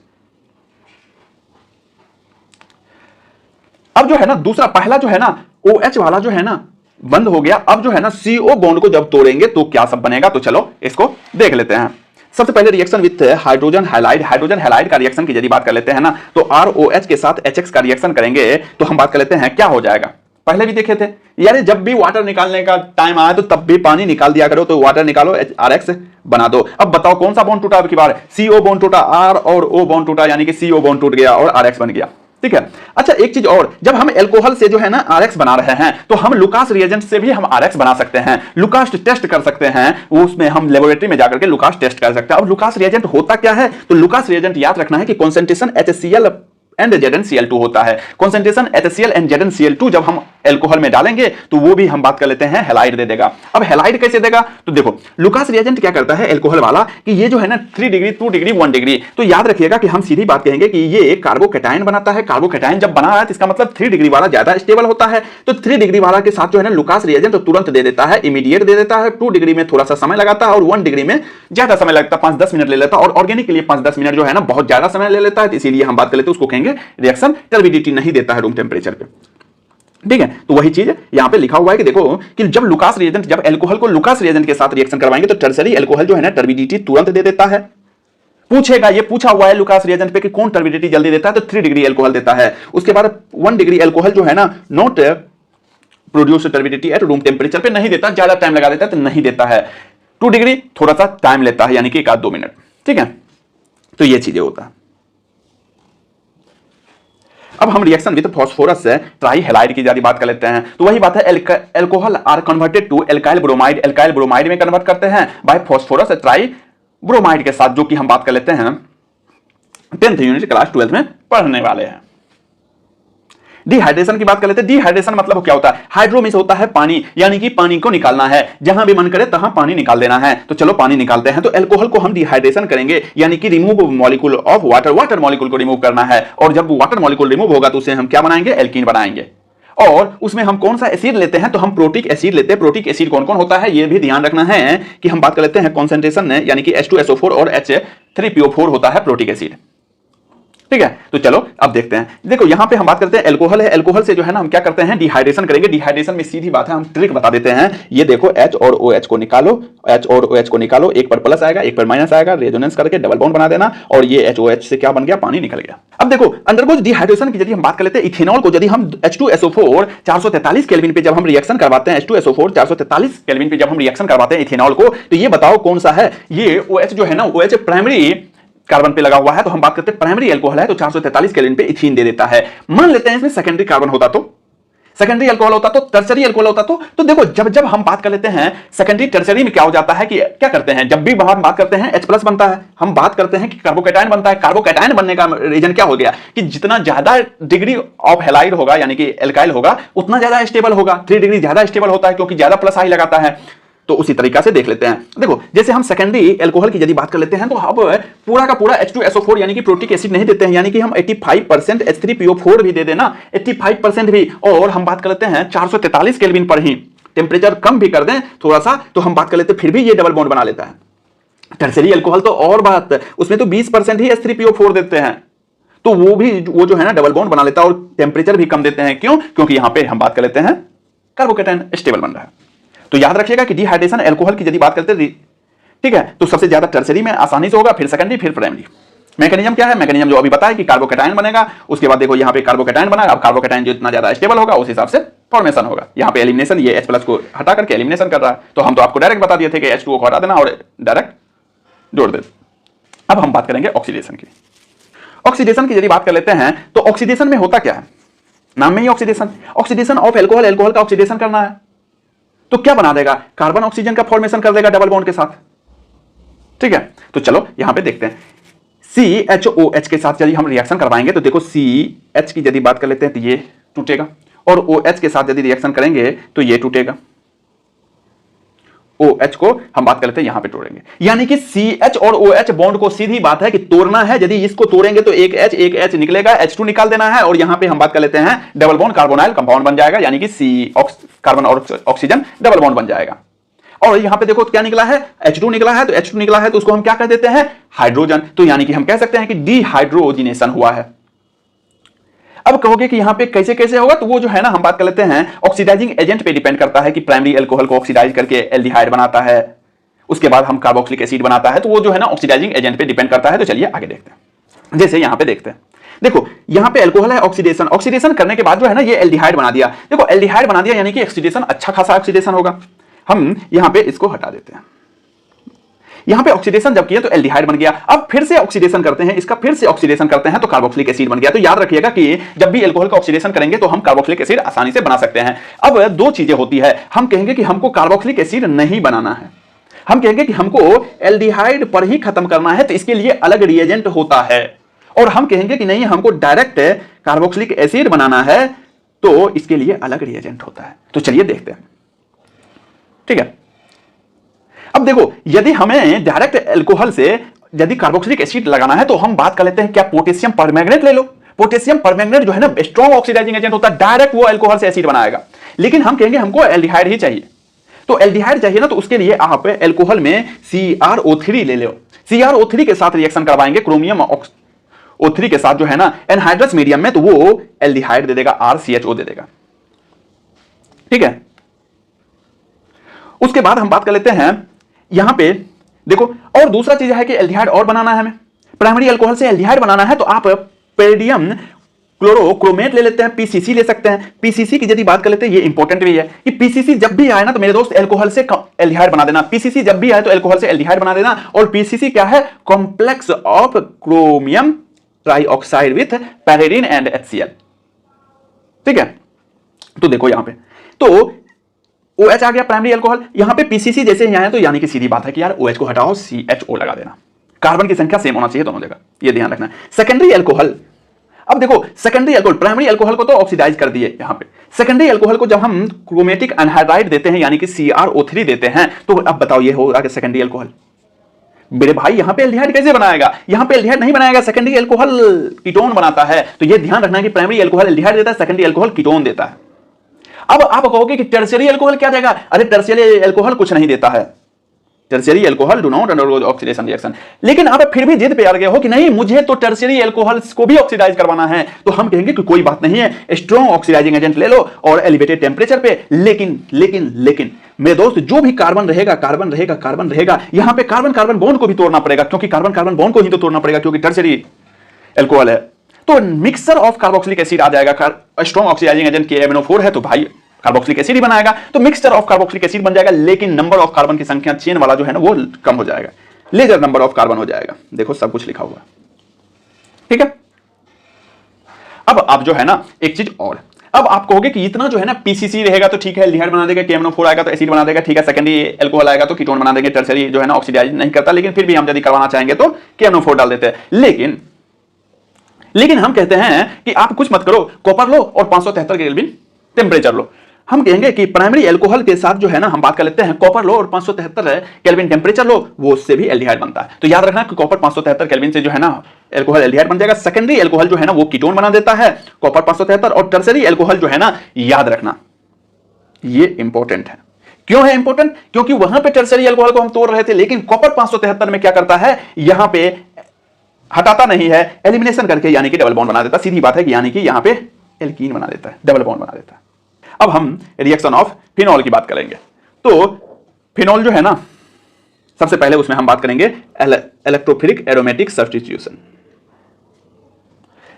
अब जो है ना दूसरा, पहला जो है ना OH वाला जो है ना बंद हो गया। अब जो है ना CO बॉन्ड को जब तोड़ेंगे तो क्या सब बनेगा, तो चलो इसको देख लेते हैं। सबसे पहले reaction with hydrogen halide. Hydrogen halide का रिएक्शन की यदि बात कर लेते हैं ना, तो ROH के साथ HX का रिएक्शन करेंगे तो हम बात कर लेते हैं क्या हो जाएगा। पहले भी देखे थे यार, जब भी वाटर निकालने का टाइम आया तो तब भी पानी निकाल दिया करो, तो वाटर निकालो RX बना दो। अब बताओ कौन सा बॉन्ड टूटा अब की बार? CO बॉन्ड टूटा, R और O बॉन्ड टूटा, यानी कि CO बॉन्ड टूट गया और RX बन गया। ठीक है, अच्छा एक चीज और, जब हम एल्कोहल से जो है ना RX बना रहे हैं तो हम लुकास रिएजेंट से भी हम RX बना सकते हैं, लुकास टेस्ट कर सकते हैं। उसमें हम लेबोरेटरी में जाकर के लुकास टेस्ट कर सकते हैं। अब लुकास रिएजेंट होता क्या है, तो लुकास रिएजेंट याद रखना है कि कॉन्सेंट्रेशन HCl एंड ZnCl2 होता है। कॉन्सेंट्रेशन HCl एंड ZnCl2 जब हम एल्कोहल में डालेंगे तो वो भी हम बात कर लेते हैं हैलाइड दे देगा। अब हैलाइड कैसे देगा, तो देखो लुकास रिएजेंट क्या करता है एल्कोहल वाला कि ये जो है ना 3 डिग्री 2 डिग्री 1 डिग्री, तो याद रखिएगा कि हम सीधी बात कहेंगे कि ये कार्बोकैटायन बनाता है। कार्बोकैटायन जब बना रहा है तो इसका मतलब 3 डिग्री वाला ज्यादा स्टेबल होता है। तो 3 डिग्री वाला के साथ जो है ना लुकास रिएजेंट तो तुरंत दे देता है, इमीडिएट दे देता है। 2 डिग्री में थोड़ा सा समय लगाता है और 1 डिग्री में ज्यादा समय लगता है, 5-10 मिनट ले लेता है। और ऑर्गेनिक के लिए 5-10 मिनट जो है ना बहुत ज्यादा समय ले लेता है, तो इसीलिए हम बात कर लेते हैं उसको कहेंगे रिएक्शन टर्बिडिटी नहीं देता है रूम टेम्परेचर पे। ठीक है, तो वही चीज यहां पे लिखा हुआ है कि देखो कि जब लुकास रिएजेंट, जब एल्कोहल को लुकास रिएजेंट के साथ रिएक्शन करवाएंगे तो टर्सरी एल्कोहल जो है ना टर्बिडिटी तुरंत दे देता है। पूछेगा, ये पूछा हुआ है लुकास रिएजेंट पे कि कौन टर्बिडिटी जल्दी देता है, तो 3 डिग्री एल्कोहल देता है। उसके बाद 1 डिग्री एल्कोहल जो है ना not produce turbidity at room temperature पे नहीं देता, ज्यादा टाइम लगा देता है तो नहीं देता है। 2 डिग्री थोड़ा सा टाइम लेता है, यानी कि 1-2 मिनट। ठीक है, तो ये चीजें होता है। अब हम रिएक्शन विद फास्फोरस से ट्राई हैलाइड की ज्यादा बात कर लेते हैं। तो वही बात है, alcohol are converted to alkyl bromide, alkyl bromide में कन्वर्ट करते हैं बाय फास्फोरस ट्राई ब्रोमाइड के साथ, जो कि हम बात कर लेते हैं 10th यूनिट क्लास 12 में पढ़ने वाले हैं। डिहाइड्रेशन की बात कर लेते हैं। डिहाइड्रेशन मतलब क्या होता है, हाइड्रो मींस होता है पानी, यानी कि पानी को निकालना है, जहां भी मन करे तहां पानी निकाल देना है। तो चलो पानी निकालते हैं। तो एल्कोहल को हम डिहाइड्रेशन करेंगे, यानी कि remove molecule of water, water molecule को रिमूव करना है। और जब वाटर मॉलिक्यूल रिमूव होगा तो उसे हम क्या बनाएंगे, एल्कीन बनाएंगे। और उसमें हम कौन सा एसिड लेते हैं, तो हम प्रोटिक एसिड लेते हैं। प्रोटिक एसिड कौन कौन होता है ये भी ध्यान रखना है कि हम बात कर लेते हैं कॉन्सेंट्रेशन, यानी कि H2SO4 और H3PO4 होता है प्रोटिक एसिड। ठीक है, तो चलो अब देखते हैं। देखो यहां पे हम बात करते हैं एल्कोहल है, एल्कोहल से जो है ना हम क्या करते हैं, डिहाइड्रेशन करेंगे। डिहाइड्रेशन में सीधी बात है, हम ट्रिक बता देते हैं। ये देखो H और OH को निकालो, H और OH को निकालो, एक पर प्लस आएगा एक पर माइनस आएगा, रेजोनेंस करके डबल बॉन्ड बना देना, और ये HOH से क्या बन गया, पानी निकल गया। अब देखो अंडरगोज डिहाइड्रेशन की यदि हम बात कर लेते हैं, इथेनॉल को यदि हम H2SO4 443 केल्विन पे जब हम रिएक्शन करवाते हैं, H2SO4 443 केल्विन पे जब हम रिएक्शन करवाते हैं इथेनॉल को, तो ये बताओ कौन सा है, ये OH जो है ना, OH प्राइमरी कार्बन पे लगा हुआ है। तो हम बात करते हैं प्राइमरी एल्कोहल है, तो 443 केल्विन पे इथीन दे देता है। मान लेते हैं इसमें सेकेंडरी कार्बन होता, तो सेकेंडरी अल्कोहल होता तो टर्सरी अल्कोहल होता तो देखो जब जब हम बात कर लेते हैं सेकेंडरी टर्सरी में क्या हो जाता है कि क्या करते हैं, जब भी हम बात करते हैं H+ बनता है, हम बात करते हैं कि कार्बोकैटायन बनता है। कार्बोकैटायन बनने का रीजन क्या हो गया कि जितना ज्यादा डिग्री ऑफ हैलाइड होगा यानी कि एल्काइल होगा उतना ज्यादा स्टेबल होगा, 3 डिग्री ज्यादा स्टेबल होता है क्योंकि ज्यादा प्लस आई लगाता है। तो उसी तरीका से देख लेते हैं। देखो जैसे हम सेकेंडरी अल्कोहल की यदि बात कर लेते हैं तो अब पूरा का पूरा H2SO4 यानी कि प्रोटिक एसिड नहीं देते हैं, यानी कि हम 85% H3PO4 भी दे देना, 85% भी, और हम बात कर लेते हैं 443 केल्विन पर ही टेम्परेचर कम भी कर दें थोड़ा सा तो हम बात कर लेते हैं फिर भी ये डबल बॉन्ड बना लेता है। टर्सरी अल्कोहल तो और बात, उसमें तो 20% ही H3PO4 देते हैं तो वो जो है ना डबल बॉन्ड बना लेता है और टेम्परेचर भी कम देते हैं। क्यों? क्योंकि यहां पे हम बात कर लेते हैं कार्बोकैटायन स्टेबल बन रहा है। तो याद रखिएगा कि डिहाइड्रेशन अल्कोहल की यदि बात करते हैं, ठीक है, तो सबसे ज्यादा टर्सरी में आसानी से होगा, फिर सेकेंडरी, फिर प्राइमरी। मैकेनिज्म क्या है? मैकेनिज्म जो अभी बताया कि कार्बोकैटायन बनेगा, उसके बाद देखो यहाँ पे कार्बोकैटायन बना, अब कार्बोकैटायन जितना ज्यादा स्टेबल होगा उस हिसाब से फॉर्मेशन होगा। यहाँ पे एलिमिनेशन, ये H+ को हटा करके एलिमिनेशन कर रहा है, तो हम तो आपको डायरेक्ट बता दिए थे कि H2O को हटा देना और डायरेक्ट जोड़ दे। अब हम बात करेंगे ऑक्सीडेशन की। ऑक्सीडेशन की यदि बात कर लेते हैं तो ऑक्सीडेशन में होता क्या है? नाम में ही oxidation, oxidation of alcohol, alcohol का ऑक्सीडेशन करना है। तो क्या बना देगा? कार्बन ऑक्सीजन का फॉर्मेशन कर देगा डबल बॉन्ड के साथ। ठीक है, तो चलो यहां पे देखते हैं CHOH के साथ यदि हम रिएक्शन करवाएंगे तो देखो CH की यदि बात कर लेते हैं तो ये टूटेगा, और OH के साथ यदि रिएक्शन करेंगे तो ये टूटेगा। OH को हम बात कर लेते हैं यहां पे तोड़ेंगे, यानी कि CH और OH बॉन्ड को सीधी बात है कि तोड़ना है। यदि इसको तोड़ेंगे तो एक H निकलेगा, H2 निकाल देना है, और यहां पे हम बात कर लेते हैं डबल बॉन्ड कार्बोनाइल कंपाउंड बन जाएगा, यानी कि कार्बन और ऑक्सीजन डबल बॉन्ड बन जाएगा। और यहां पे देखो क्या निकला है? H2 निकला है, तो H2 निकला है तो उसको हम क्या कह देते हैं? हाइड्रोजन। तो यानी कि हम कह सकते हैं कि डिहाइड्रोजिनेशन हुआ है। अब कहोगे कि यहां पे कैसे कैसे होगा, तो वो जो है ना हम बात कर लेते हैं ऑक्सीडाइजिंग एजेंट पे डिपेंड करता है कि प्राइमरी अल्कोहल को ऑक्सीडाइज करके एल्डिहाइड बनाता है, उसके बाद हम कार्बोक्सिलिक एसिड बनाता है, तो वो जो है ना ऑक्सीडाइजिंग एजेंट पे डिपेंड करता है। तो चलिए आगे देखते हैं। जैसे यहां पे देखते हैं, देखो यहां पे अल्कोहल है, ऑक्सीडेशन करने के बाद जो है ना ये एल्डिहाइड बना दिया। देखो एल्डिहाइड बना दिया यानी कि ऑक्सीडेशन अच्छा खासा ऑक्सीडेशन होगा। हम यहां पे इसको हटा देते हैं। यहां पे ऑक्सीडेशन जब किया तो एल्डिहाइड बन गया। अब फिर से ऑक्सीडेशन करते हैं, इसका फिर से ऑक्सीडेशन करते हैं तो कार्बोक्सिलिक एसिड बन गया। तो याद रखिएगा कि जब भी अल्कोहल का ऑक्सीडेशन करेंगे तो हम कार्बोक्सिलिक एसिड आसानी से बना सकते हैं। अब दो चीजें होती है, हम कहेंगे कि हमको कार्बोक्सिलिक एसिड नहीं बनाना है, हम कहेंगे कि हमको एल्डिहाइड पर ही खत्म करना है, तो इसके लिए अलग रिएजेंट होता है। और हम कहेंगे कि नहीं हमको डायरेक्ट कार्बोक्सिलिक एसिड बनाना है, तो इसके लिए अलग रिएजेंट होता है। तो चलिए देखते हैं। ठीक है, अब देखो यदि हमें डायरेक्ट अल्कोहल से यदि कार्बोक्सिलिक एसिड लगाना है तो हम बात कर लेते हैं क्या पोटेशियम परमैंगनेट ले लो। पोटेशियम परमैंगनेट जो है ना स्ट्रॉन्ग ऑक्सीडाइजिंग एजेंट होता है, डायरेक्ट वो अल्कोहल से एसिड बनाएगा। लेकिन हम कहेंगे हमको एल्डिहाइड ही चाहिए, तो एल्डिहाइड चाहिए ना, तो उसके लिए आप अल्कोहल में CrO3 ले लो। CrO3 के साथ रिएक्शन करवाएंगे क्रोमियम O3 के साथ जो है ना एनहाइड्रस मीडियम में, तो वो एल्डिहाइड दे देगा, RCHO दे देगा। ठीक है, उसके बाद हम बात कर लेते हैं यहां पे देखो, और दूसरा चीज है कि एल्डिहाइड और बनाना है हमें, प्राइमरी अल्कोहल से एल्डिहाइड बनाना है, तो आप पेरिडियम क्लोरोक्रोमेट ले लेते हैं, PCC ले सकते हैं। PCC की यदि बात कर लेते हैं, ये इंपॉर्टेंट भी है कि PCC जब भी आए ना तो मेरे दोस्त अल्कोहल से एल्डिहाइड बना देना। PCC जब भी आए तो अल्कोहल से एल्डिहाइड बना देना। और PCC क्या है? Complex of chromium trioxide with pyridine and HCl। ठीक है, तो देखो यहां पे तो OH आ गया प्राइमरी अल्कोहल, यहां पे PCC जैसे यहां है, तो यानी कि सीधी बात है कि यार OH को हटाओ, CHO लगा देना। कार्बन की संख्या सेम होना चाहिए दोनों जगह, ये ध्यान रखना है। सेकेंडरी अल्कोहल, अब देखो सेकेंडरी अल्कोहल, प्राइमरी अल्कोहल को तो ऑक्सीडाइज कर दिए, यहां पे सेकेंडरी अल्कोहल को जब हम क्रोमेटिक अनहाइड्राइड देते हैं यानी कि CrO3 देते हैं, तो अब बताओ ये होगा कि सेकेंडरी अल्कोहल। मेरे भाई यहां पे एल्डिहाइड कैसे बनाएगा? यहां पे एल्डिहाइड नहीं बनाएगा, सेकेंडरी अल्कोहल कीटोन बनाता है। तो ये ध्यान रखना है कि प्राइमरी अल्कोहल एल्डिहाइड देता है, सेकेंडरी अल्कोहल कीटोन देता है। अब आप कहोगे कि टर्शियरी अल्कोहल क्या देगा? अरे टर्शियरी अल्कोहल कुछ नहीं देता है, tertiary alcohol do not undergo oxidation reaction. लेकिन आप फिर भी जिद पे अड़ गए हो कि नहीं मुझे तो टर्शियरी अल्कोहल्स को भी ऑक्सीडाइज करवाना है, तो हम कहेंगे कि कोई बात नहीं है, स्ट्रॉन्ग ऑक्सीडाइजिंग एजेंट ले लो और एलिवेटेड टेम्परेचर पे। लेकिन लेकिन लेकिन मेरे दोस्त, जो भी कार्बन रहेगा कार्बन रहेगा कार्बन रहेगा, यहां पे कार्बन कार्बन बॉन्ड को भी तोड़ना पड़ेगा, क्योंकि कार्बन कार्बन बॉन्ड को ही तो तोड़ना पड़ेगा, क्योंकि टर्शियरी अल्कोहल है। तो मिक्सचर ऑफ कार्बोक्सिलिक एसिड आ जाएगा। स्ट्रॉन्ग ऑक्सीडाइजिंग एजेंट KMnO4 है, तो भाई कार्बोक्सिलिक एसिड ही बनाएगा, तो मिक्सचर ऑफ कार्बोक्सिलिक एसिड बन जाएगा। लेकिन नंबर ऑफ कार्बन की संख्या चेन वाला जो है ना वो कम हो जाएगा, लेजर नंबर ऑफ कार्बन हो जाएगा। देखो सब कुछ लिखा हुआ है। ठीक है, अब आप जो है ना एक चीज और, अब आप कहोगे कि इतना जो है ना पीसीसी रहेगा तो ठीक है, एल्डिहाइड बना देगा, KMNO4 आएगा तो एसिड बना देगा, ठीक है, सेकेंडरी एल्कोहल आएगा तो कीटोन बना देंगे, टर्सरी जो है ना ऑक्सीडाइज नहीं करता, लेकिन फिर भी हम यदि करवाना चाहेंगे तो KMNO4 डाल देते हैं। लेकिन हम कहते हैं कि आप कुछ मत करो, कॉपर लो और 573 केल्विन टेम्परेचर लो। हम कहेंगे कि प्राइमरी एल्कोहल के साथ जो है ना हम बात कर लेते हैं, कॉपर लो और 573 केल्विन टेम्परेचर लो, वो उससे भी एल्डिहाइड बनता है। तो याद रखना कि कॉपर 573 केल्विन से जो है ना एल्कोहल एल्डिहाइड बन जाएगा। सेकेंडरी एल्कोहल जो है ना वो कीटोन बना देता है, कॉपर 573, और टर्सरी एल्कोहल जो है ना, याद रखना ये इंपॉर्टेंट है। क्यों है इंपॉर्टेंट? क्योंकि वहां पे टर्सरी एल्कोहल को हम तोड़ रहे थे, लेकिन कॉपर 573 में क्या करता है, यहां पे हटाता नहीं है, एलिमिनेशन करके यानी कि डबल बॉन्ड बना देता। सीधी बात है कि यानी कि यहां पे एल्कीन बना देता है, डबल बॉन्ड बना देता है। अब हम रिएक्शन ऑफ फिनॉल की बात करेंगे। तो फिनॉल जो है ना, सबसे पहले उसमें हम बात करेंगे electrophilic aromatic substitution.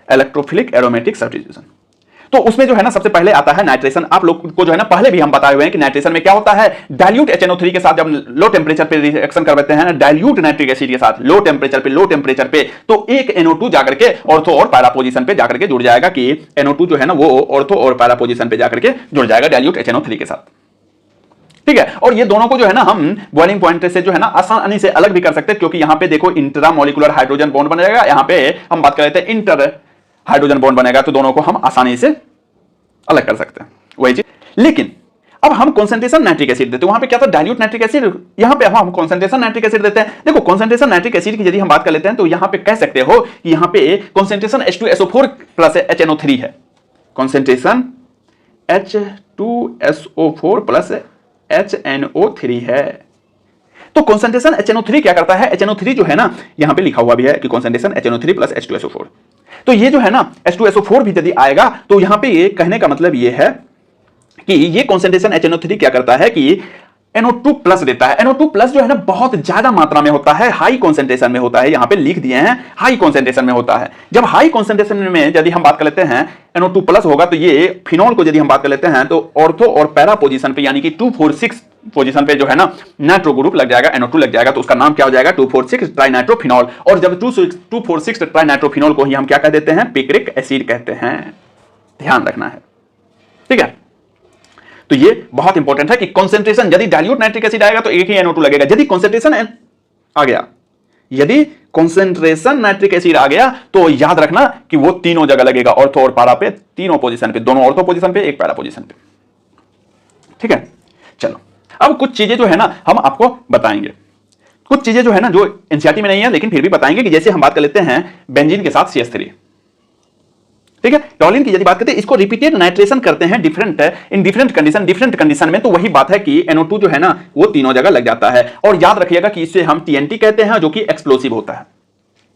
Electrophilic aromatic substitution, तो उसमें जो है ना सबसे पहले आता है नाइट्रेशन। आप लोग को जो है ना पहले भी हम बताए हुए हैं कि नाइट्रेशन में क्या होता है, डाइल्यूट HNO3 के साथ जब लो टेम्परेचर पे रिएक्शन करवाते हैं ना, डाइल्यूट नाइट्रिक एसिड के साथ लो टेम्परेचर पे, तो एक NO2 जाकर के ऑर्थो और पैरा पोजीशन पे जाकर के जुड़ जाएगा, कि NO2 जो है ना वो ऑर्थो और पैरा पोजीशन पे जाकर के जुड़ जाएगा डाइल्यूट HNO3 के साथ, ठीक है। और ये दोनों को जो है ना हम बॉइलिंग पॉइंट से जो है ना आसानी से अलग भी कर सकते हैं, क्योंकि यहां पे देखो इंट्रा मॉलिक्यूलर हाइड्रोजन बॉन्ड बनेगा, यहां पे हम बात कर लेते हैं इंटर हाइड्रोजन बॉन्ड बनेगा, तो दोनों को हम आसानी से अलग कर सकते हैं, वही चीज। लेकिन अब हम कंसंट्रेशन नाइट्रिक एसिड देते हैं, वहां पे क्या था, डाइल्यूट नाइट्रिक एसिड, यहां पे हम कंसंट्रेशन नाइट्रिक एसिड देते हैं। देखो कंसंट्रेशन नाइट्रिक एसिड की यदि हम बात कर लेते हैं तो यहां पे कह सकते हो कि यहां पे कंसंट्रेशन H2SO4 प्लस HNO3 है, कंसंट्रेशन H2SO4 प्लस HNO3 है। तो कंसंट्रेशन HNO3 क्या करता है, HNO3 जो है ना यहां पे लिखा हुआ भी है कि कंसंट्रेशन HNO3 प्लस H2SO4, तो ये जो है ना H2SO4 भी यदि आएगा तो यहां पे ये कहने का मतलब ये है कि ये कंसंट्रेशन HNO3 क्या करता है कि NO2 प्लस देता है। NO2 प्लस जो है ना बहुत ज्यादा मात्रा में होता है, हाई कंसंट्रेशन में होता है, यहां पे लिख दिए हैं हाई कंसंट्रेशन में होता है। जब हाई कंसंट्रेशन में यदि हम बात कर लेते हैं NO2 प्लस होगा, तो ये फिनॉल को यदि हम बात कर लेते हैं तो ऑर्थो और पैरा पोजीशन पे यानी कि 246 पोजीशन पे जो है ना नाइट्रो ग्रुप लग जाएगा, NO2 लग जाएगा, तो उसका नाम क्या हो जाएगा, 246 ट्राइनाइट्रोफिनॉल। और जब 246 ट्राइनाइट्रोफिनॉल को ही हम क्या कह देते हैं, पिक्रिक एसिड कहते हैं, ध्यान रखना है, ठीक है। तो ये बहुत इंपॉर्टेंट है कि कंसंट्रेशन, यदि डाइल्यूट नाइट्रिक एसिड आएगा तो एक ही NO2 लगेगा, यदि कंसंट्रेशन आ गया, यदि कंसंट्रेशन नाइट्रिक एसिड आ गया तो याद रखना कि वो तीनों जगह लगेगा, ऑर्थो और पैरा पे, तीनों पोजीशन पे, दोनों ऑर्थो पोजीशन पे, एक पैरा पोजीशन पे, ठीक है। चलो अब कुछ चीजें जो है ना हम आपको बताएंगे, कुछ चीजें जो है ना जो एनसीईआरटी में नहीं है लेकिन फिर भी बताएंगे, कि जैसे हम बात कर लेते हैं बेंजीन के साथ CH3, ठीक है। टॉलिन की यदि बात करते हैं, इसको रिपीटेड नाइट्रेशन करते हैं डिफरेंट कंडीशन में, तो वही बात है कि NO2 जो है ना वो तीनों जगह लग जाता है। और याद रखिएगा कि इसे हम TNT कहते हैं, जो कि एक्सप्लोसिव होता है,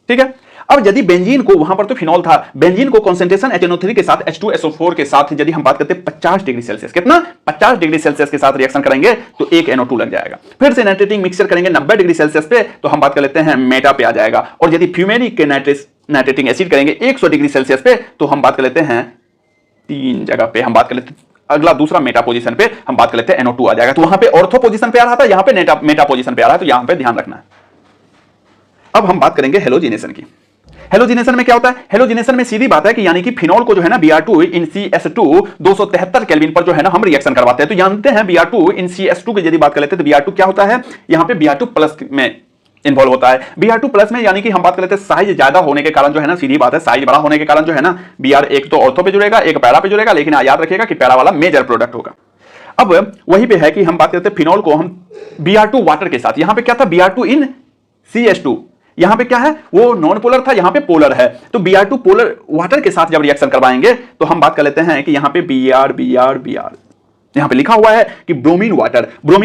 ठीक है। अब यदि बेंजीन को, वहां पर तो फिनॉल था, बेंजीन को कंसंट्रेशन HNO3 के साथ H2SO4 के साथ यदि हम बात करते हैं 50 डिग्री सेल्सियस, कितना, 50 डिग्री सेल्सियस के साथ रिएक्शन करेंगे तो एक NO2 लग जाएगा। फिर से नाइट्रेटिंग मिक्सचर करेंगे 90 डिग्री सेल्सियस पे, तो हम बात कर लेते हैं मेटा पे आ जाएगा। और यदि फ्यूमेरिक के नाइट्रेटिंग एसिड करेंगे 100 डिग्री सेल्सियस पे, तो हम बात कर लेते हैं 3 जगह पे, हम बात कर लेते हैं अगला दूसरा मेटा पोजीशन पे, हम बात कर लेते हैं NO2 आ जाएगा। तो वहां पे ऑर्थो पोजीशन पे आ रहा था, यहां पे मेटा पोजीशन पे आ रहा है, तो यहां पे ध्यान रखना है। अब हम बात करेंगे हेलोजिनेशन की। हेलोजिनेशन में क्या होता है, हेलोजिनेशन में सीधी बात है कि यानी कि फिनॉल को जो है ना Br2 इन CS2 273 केल्विन पर जो है ना हम रिएक्शन करवाते हैं। तो जानते हैं Br2 इन CS2 की यदि बात कर लेते हैं तो Br2 क्या होता है, यहां पे Br2 प्लस में इन्वॉल्व होता है। Br2 प्लस में यानी कि हम बात कर लेते हैं साइज ज्यादा होने के कारण जो है ना, सीधी बात है साइज बड़ा होने के कारण जो है ना Br एक तो ऑर्थो पे जुड़ेगा, एक पैरा पे जुड़ेगा, लेकिन याद रखिएगा कि पैरा वाला मेजर प्रोडक्ट होगा। अब वही पे है कि हम बात करते हैं फिनॉल को हम Br2 वाटर के साथ, यहां पे क्या था Br2 इन CS2, यहां पे क्या है वो नॉन पोलर था, यहां पे पोलर है। तो Br2 पोलर वाटर के साथ जब रिएक्शन करवाएंगे तो हम बात कर लेते हैं कि यहां पे Br यहां पे लिखा हुआ है कि ब्रोमीन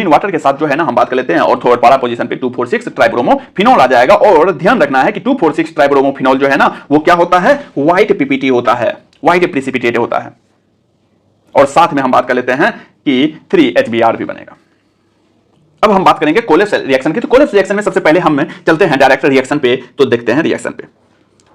वाटर के साथ जो है ना हम बात कर लेते हैं ऑर्थो और पैरा पोजीशन पे 246 ट्राइब्रोमोफिनॉल आ जाएगा। और ध्यान रखना है कि 246 ट्राइब्रोमोफिनॉल जो है ना वो क्या होता है, व्हाइट पीपीटी होता है, व्हाइट प्रिसिपिटेट होता है। और साथ में हम बात कर लेते हैं कि 3HBr भी बनेगा। अब हम बात करेंगे कोलेप्स रिएक्शन की। तो कोलेप्स रिएक्शन में सबसे पहले हम चलते हैं डायरेक्ट रिएक्शन पे, तो देखते हैं रिएक्शन पे,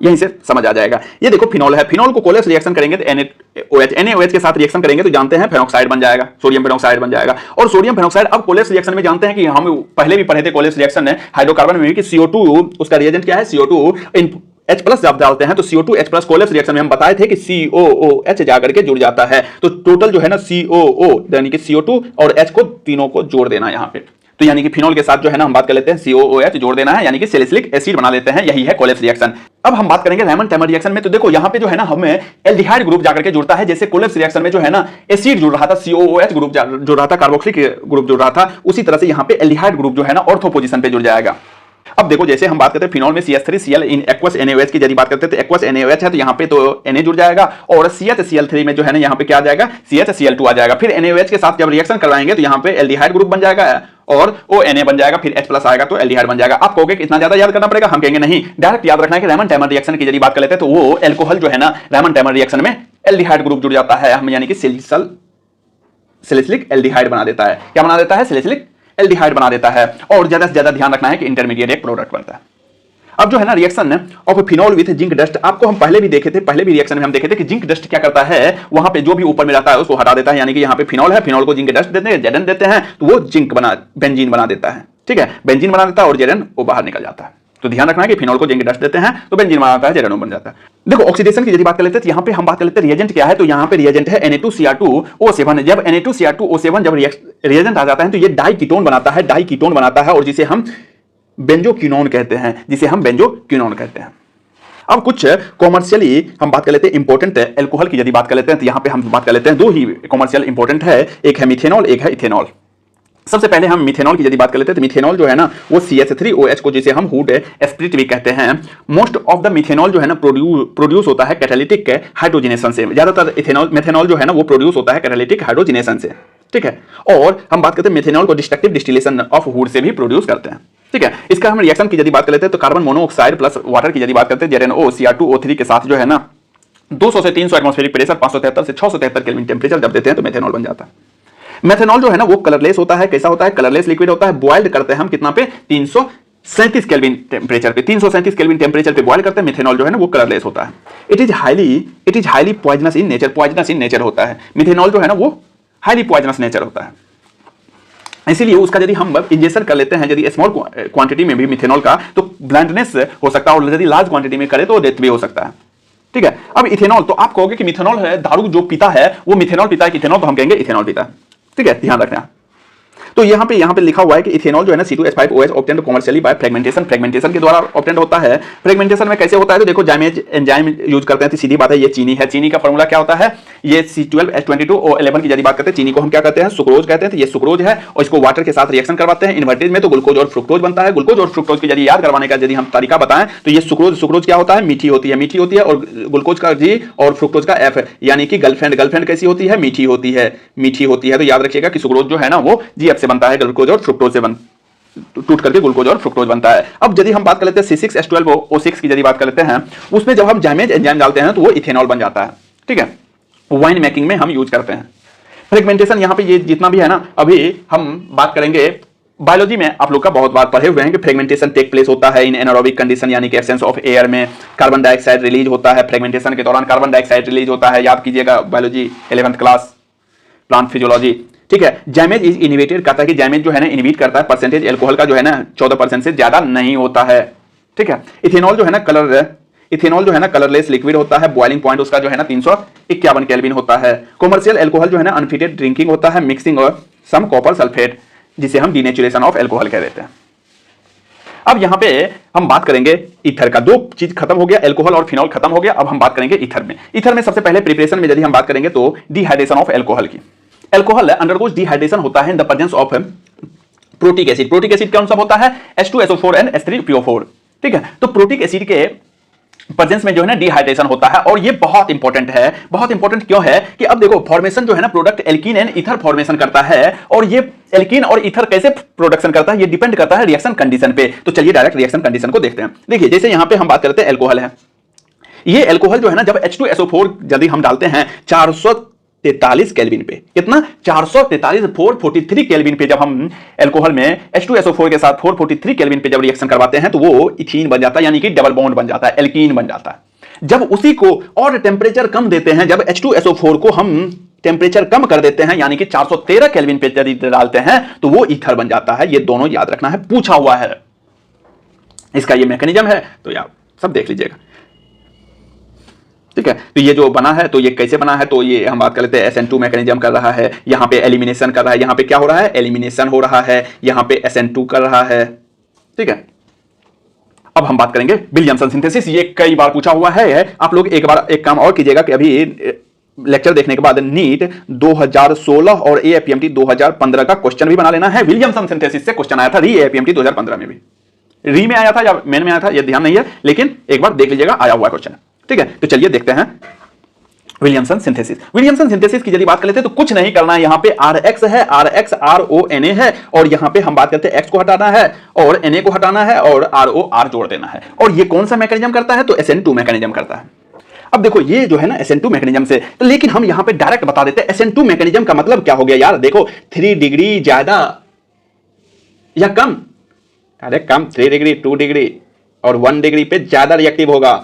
यहीं से समझ आ जाएगा। ये देखो फिनॉल है, फिनॉल को कोलेप्स रिएक्शन करेंगे तो NaOH के साथ रिएक्शन करेंगे तो जानते हैं फेनॉक्साइड बन जाएगा, सोडियम फेनॉक्साइड बन जाएगा। और सोडियम फेनॉक्साइड अब कोलेप्स रिएक्शन में जानते हैं कि हम पहले भी पढ़े थे कोलेप्स रिएक्शन में हाइड्रोकार्बन में कि CO2 उसका रिएजेंट क्या है, CO2 H प्लस जब डालते हैं तो CO2 H plus collapse reaction में हम बताए थे कि COOH जाकर के जुड़ जाता है, तो टोटल जो है ना COO यानी कि CO2 और H को तीनों को जोड़ देना यहां पे, तो यानी कि फिनोल के साथ जो है ना हम बात कर लेते हैं COOH जोड़ देना है, यानी कि सैलिसिलिक एसिड बना लेते हैं, यही है कोलेप्स रिएक्शन। अब हम बात करेंगे रेमंड टेमर रिएक्शन में, तो देखो यहां पे जो है ना हमें एल्डिहाइड ग्रुप जाकर के जुड़ता है, जैसे कोलेप्स रिएक्शन में जो है ना एसिड जुड़ रहा था, COOH ग्रुप जुड़ रहा था, कार्बोक्सिलिक ग्रुप जुड़ रहा था, उसी तरह से यहां पे एल्डिहाइड ग्रुप जो है ना ऑर्थो पोजीशन पे जुड़ जाएगा। अब देखो जैसे हम बात करते हैं फिनोल में CH3Cl इन एक्वस NaOH की यदि बात करते हैं तो एक्वस NaOH है तो यहाँ पे तो Na जुड़ जाएगा, और CHCl3 में जो है ना यहाँ पे क्या आ जाएगा CHCl2 आ जाएगा। फिर NaOH के साथ जब रिएक्शन करवाएंगे तो यहाँ पे एल्डिहाइड ग्रुप बन जाएगा और ONa बन जाएगा, फिर H प्लस आएगा तो एल्डिहाइड बन जाएगा। आप कहोगे कि इतना ज्यादा याद करना पड़ेगा, हम कहेंगे नहीं, डायरेक्ट याद रखना है कि रेमंड टेमर रिएक्शन की यदि बात कर लेते हैं तो वो एल्कोहल जो है ना रेमंड टेमर रिएक्शन में एल्डिहाइड ग्रुप जुड़ जाता है, हम यानी कि सैलिसिलिक एल्डिहाइड बना देता है। क्या बना देता है? सैलिसिलिक एल्डिहाइड बना देता है। और ज्यादा से ज्यादा ध्यान रखना है कि इंटरमीडिएट एक प्रोडक्ट बनता है। अब जो है ना reaction of phenol with zinc dust, आपको हम पहले भी देखे थे, पहले भी रिएक्शन में हम देखे थे कि जिंक डस्ट क्या करता है, वहां पे जो भी ऊपर में रहता है उसको हटा देता है, यानी कि यहाँ पे फिनोल है, फिनोल को जिंक डस्ट देते हैं, जेडन देते हैं, तो वो जिंक बेंजीन बना देता है, ठीक है, बेंजीन बना देता है और जेडन वो बाहर निकल जाता है। तो ध्यान रखना है कि फिनोल को जिंक डस्ट देते हैं तो बेंजीन बनाता है, जेडन बन जाता है। देखो ऑक्सीडेशन की यदि बात कर लेते हैं तो यहाँ पे हम बात कर लेते हैं रिएजेंट क्या है, तो यहाँ पे रिएजेंट है Na2Cr2O7। जब Na2Cr2O7 जब रिएजेंट आ जाता है तो ये डाइकीटोन बनाता है, डाइकीटोन बनाता है, और जिसे हम बेंजोक्विनोन कहते हैं, जिसे हम बेंजोक्विनोन कहते हैं। अब कुछ कॉमर्शियली हम बात कर लेते हैं इंपॉर्टेंट एल्कोहल की यदि बात कर लेते हैं तो यहाँ पे हम बात कर लेते हैं, दो ही कॉमर्शियल इंपॉर्टेंट है, एक है मिथेनॉल, एक है इथेनॉल। सबसे पहले हम मिथेनॉल की यदि बात कर लेते हैं तो मिथेनॉल जो है ना वो CH3OH को जिसे हम हुड स्प्लिट भी कहते हैं। मोस्ट ऑफ द मिथेनॉल जो है ना प्रोड्यूस होता है कैटालिटिक हाइड्रोजनेशन से, ज्यादातर मिथेनॉल जो है ना वो प्रोड्यूस होता है कैटालिटिक हाइड्रोजनेशन से, ठीक है। और हम बात करते हैं मिथेनॉल को डिस्ट्रक्टिव डिस्टिलेशन ऑफ हुड से भी प्रोड्यूस करते हैं, ठीक है। इसका हम रिएक्शन की यदि बात कर लेते हैं तो कार्बन मोनोऑक्साइड प्लस वाटर की यदि बात करते हैं ZnOCr2O3 के साथ जो है ना 200 से 300 एटमॉस्फेरिक प्रेशर, 573 से 673 केल्विन टेंपरेचर जब देते हैं तो मेथेनॉल बन जाता है। मेथेनॉल जो है ना वो कलरलेस होता है, कैसा होता है? कलरलेस लिक्विड होता है। बॉइल्ड करते हैं हम कितना पे? 337 केल्विन टेंपरेचर पे, 337 केल्विन टेंपरेचर पे बॉइल करते हैं। मिथेनॉल जो है ना वो कलरलेस होता है। It is highly poisonous in nature होता है। मिथेनॉल जो है ना वो हाईली पॉइजनस नेचर होता है, इसीलिए उसका यदि हम इंजेक्शन कर लेते हैं यदि स्मॉल क्वांटिटी में भी मिथेनॉल का तो ब्लाइंडनेस हो सकता है, और यदि लार्ज क्वांटिटी में करे तो डेथ भी हो सकता है, ठीक है। अब इथेनॉल, तो आप कहोगे कि मिथेनॉल है, दारू जो पीता है वो मिथेनॉल पीता है कि इथेनॉल, तो हम कहेंगे इथेनॉल पीता है, ठीक है, ध्यान रखना। तो यहाँ पे लिखा हुआ है कि इथेनॉल जो है ना C2H5OH obtained commercially by fragmentation के द्वारा ऑब्टेन्ड होता है। फ्रेगमेंटेशन में कैसे होता है? तो देखो जाइमेज एंजाइम यूज करते हैं, तो सीधी बात है ये चीनी है। चीनी का फॉर्मूला क्या होता है? ये C12H22O11 की यदि बात करते हैं, चीनी को हम क्या कहते हैं? सुक्रोज कहते हैं। तो ये सुक्रोज है और इसको वाटर के साथ रिएक्शन करवाते हैं इन्वर्टेज में, तो ग्लूकोज और फ्रुक्टोज बनता है। ग्लूकोज और फ्रुक्टोज की यदि याद करवाने का यदि हम तरीका बताएं तो ये सुक्रोज क्या होता है? मीठी होती है, और ग्लूकोज का G और फ्रुक्टोज का F, यानी कि गर्लफ्रेंड कैसी होती है? मीठी होती है। तो याद रखिएगा कि सुक्रोज जो है ना वो GF से बनता है, ग्लूकोज और फ्रुक्टोज से टूट करके ग्लूकोज और फ्रुक्टोज बनता है। अब यदि हम बात कर लेते हैं C6H12O6 की यदि बात कर लेते हैं, उसमें जब हम जाइमेज एंजाइम डालते हैं तो वो इथेनॉल बन जाता है, ठीक है। वाइन मेकिंग में हम यूज करते हैं। फ्रेगमेंटेशन यहाँ पे ये जितना भी है ना, अभी हम बात करेंगे बायोलॉजी में, आप लोग का बहुत बार पढ़े हुए हैं कि फ्रेगमेंटेशन टेक प्लेस होता है इन एनारोबिक कंडीशन, यानी कि एब्सेंस ऑफ एयर में कार्बन डाइऑक्साइड रिलीज होता है। फ्रेगमेंटेशन के दौरान कार्बन डाइऑक्साइड रिलीज होता है, याद कीजिएगा biology 11th class plant physiology, ठीक है। जैमेज इज इनिवेटेड, कहता है कि जैमेज जो है ना इनिवेट करता है, परसेंटेज एल्कोहल का जो है ना 14% से ज्यादा नहीं होता है, ठीक है। इथेनॉल जो है ना कलरलेस लिक्विड होता है। बॉइलिंग पॉइंट उसका जो है ना 351 केल्विन होता है। कॉमर्शियल एल्कोहल जो है ना अनफिटेड ड्रिंकिंग होता है, मिक्सिंग और सम कॉपर सल्फेट, जिसे हम डीनेचुरेशन ऑफ एल्कोहल कह देते हैं। अब यहां पे हम बात करेंगे ईथर का। दो चीज खत्म हो गया, एल्कोहल और फिनॉल खत्म हो गया। अब हम बात करेंगे ईथर में। ईथर में सबसे पहले प्रिपरेशन में यदि हम बात करेंगे तो डिहाइड्रेशन ऑफ एल्कोहल की। एल्कोहल अंडरगोज डिहाइड्रेशन होता है in the presence of protic acid. Protic acid कौन सा होता है? H2SO4 एंड H3PO4, ठीक है। तो प्रोटिक एसिड के प्रेजेंस में जो है ना डिहाइड्रेशन होता है, और ये बहुत इंपॉर्टेंट है। बहुत इंपॉर्टेंट क्यों है कि अब देखो फॉर्मेशन जो है ना product alkene and ether formation करता है, और ये एल्कीन और ईथर कैसे प्रोडक्शन करता है ये डिपेंड करता है रिएक्शन कंडीशन पे। तो चलिए डायरेक्ट रिएक्शन कंडीशन को देखते हैं। देखिए जैसे यहां पे हम बात करते हैं एल्कोहल है, ये एल्कोहल जो है ना जब H2SO4 यदि हम डालते हैं 443 केल्विन पे, कितना? 443 443 केल्विन पे जब हम एल्कोहल में H2SO4 के साथ 443 केल्विन पे जब रिएक्शन करवाते हैं तो वो इथीन बन जाता है, यानी कि डबल बॉन्ड बन जाता है, एल्कीन बन जाता है। जब उसी को और टेम्परेचर कम देते हैं, जब H2SO4 को हम टेम्परेचर कम कर देते हैं, यानी कि 413 केल्विन पे यदि डालते हैं तो वो ईथर बन जाता है। ये दोनों याद रखना है, पूछा हुआ है, इसका ये मैकेनिज्म है, तो यार सब देख लीजिएगा। ठीक है, तो ये जो बना है तो ये कैसे बना है, तो ये हम बात कर लेते हैं SN2 मैकेनिज्म कर रहा है, यहाँ पे एलिमिनेशन कर रहा है, यहाँ पे क्या हो रहा है, एलिमिनेशन हो रहा है, यहाँ पे SN2 कर रहा है। ठीक है, अब हम बात करेंगे विलियमसन सिंथेसिस। ये कई बार पूछा हुआ है। आप लोग एक बार एक काम और कीजिएगा कि अभी लेक्चर देखने के बाद नीट 2016 और AIPMT 2015 का क्वेश्चन भी बना लेना है। विलियमसन सिंथेसिस से क्वेश्चन आया था री AIPMT 2015 में भी, री में आया था या मेन में आया था ये ध्यान नहीं है, लेकिन एक बार देख लीजिएगा, आया हुआ क्वेश्चन। ठीक है, तो चलिए देखते हैं विलियमसन सिंथेसिस। विलियमसन सिंथेसिस की यदि बात कर लेते हैं तो कुछ नहीं करना है, यहां पे Rx है, RX RONA है, और यहां पे हम बात करते हैं X को हटाना है और Na को हटाना है और ROR जोड़ देना है। और ये कौन सा मैकेनिज्म करता है, तो SN2 मैकेनिज्म करता है। अब देखो ये जो है ना SN2 मैकेनिज्म से, तो लेकिन हम यहां पे डायरेक्ट बता देते हैं SN2 मैकेनिज्म का मतलब क्या हो गया यार। देखो 3 डिग्री ज्यादा या कम, अरे कम 3 डिग्री 2 डिग्री और 1 डिग्री पे ज्यादा रिएक्टिव होगा।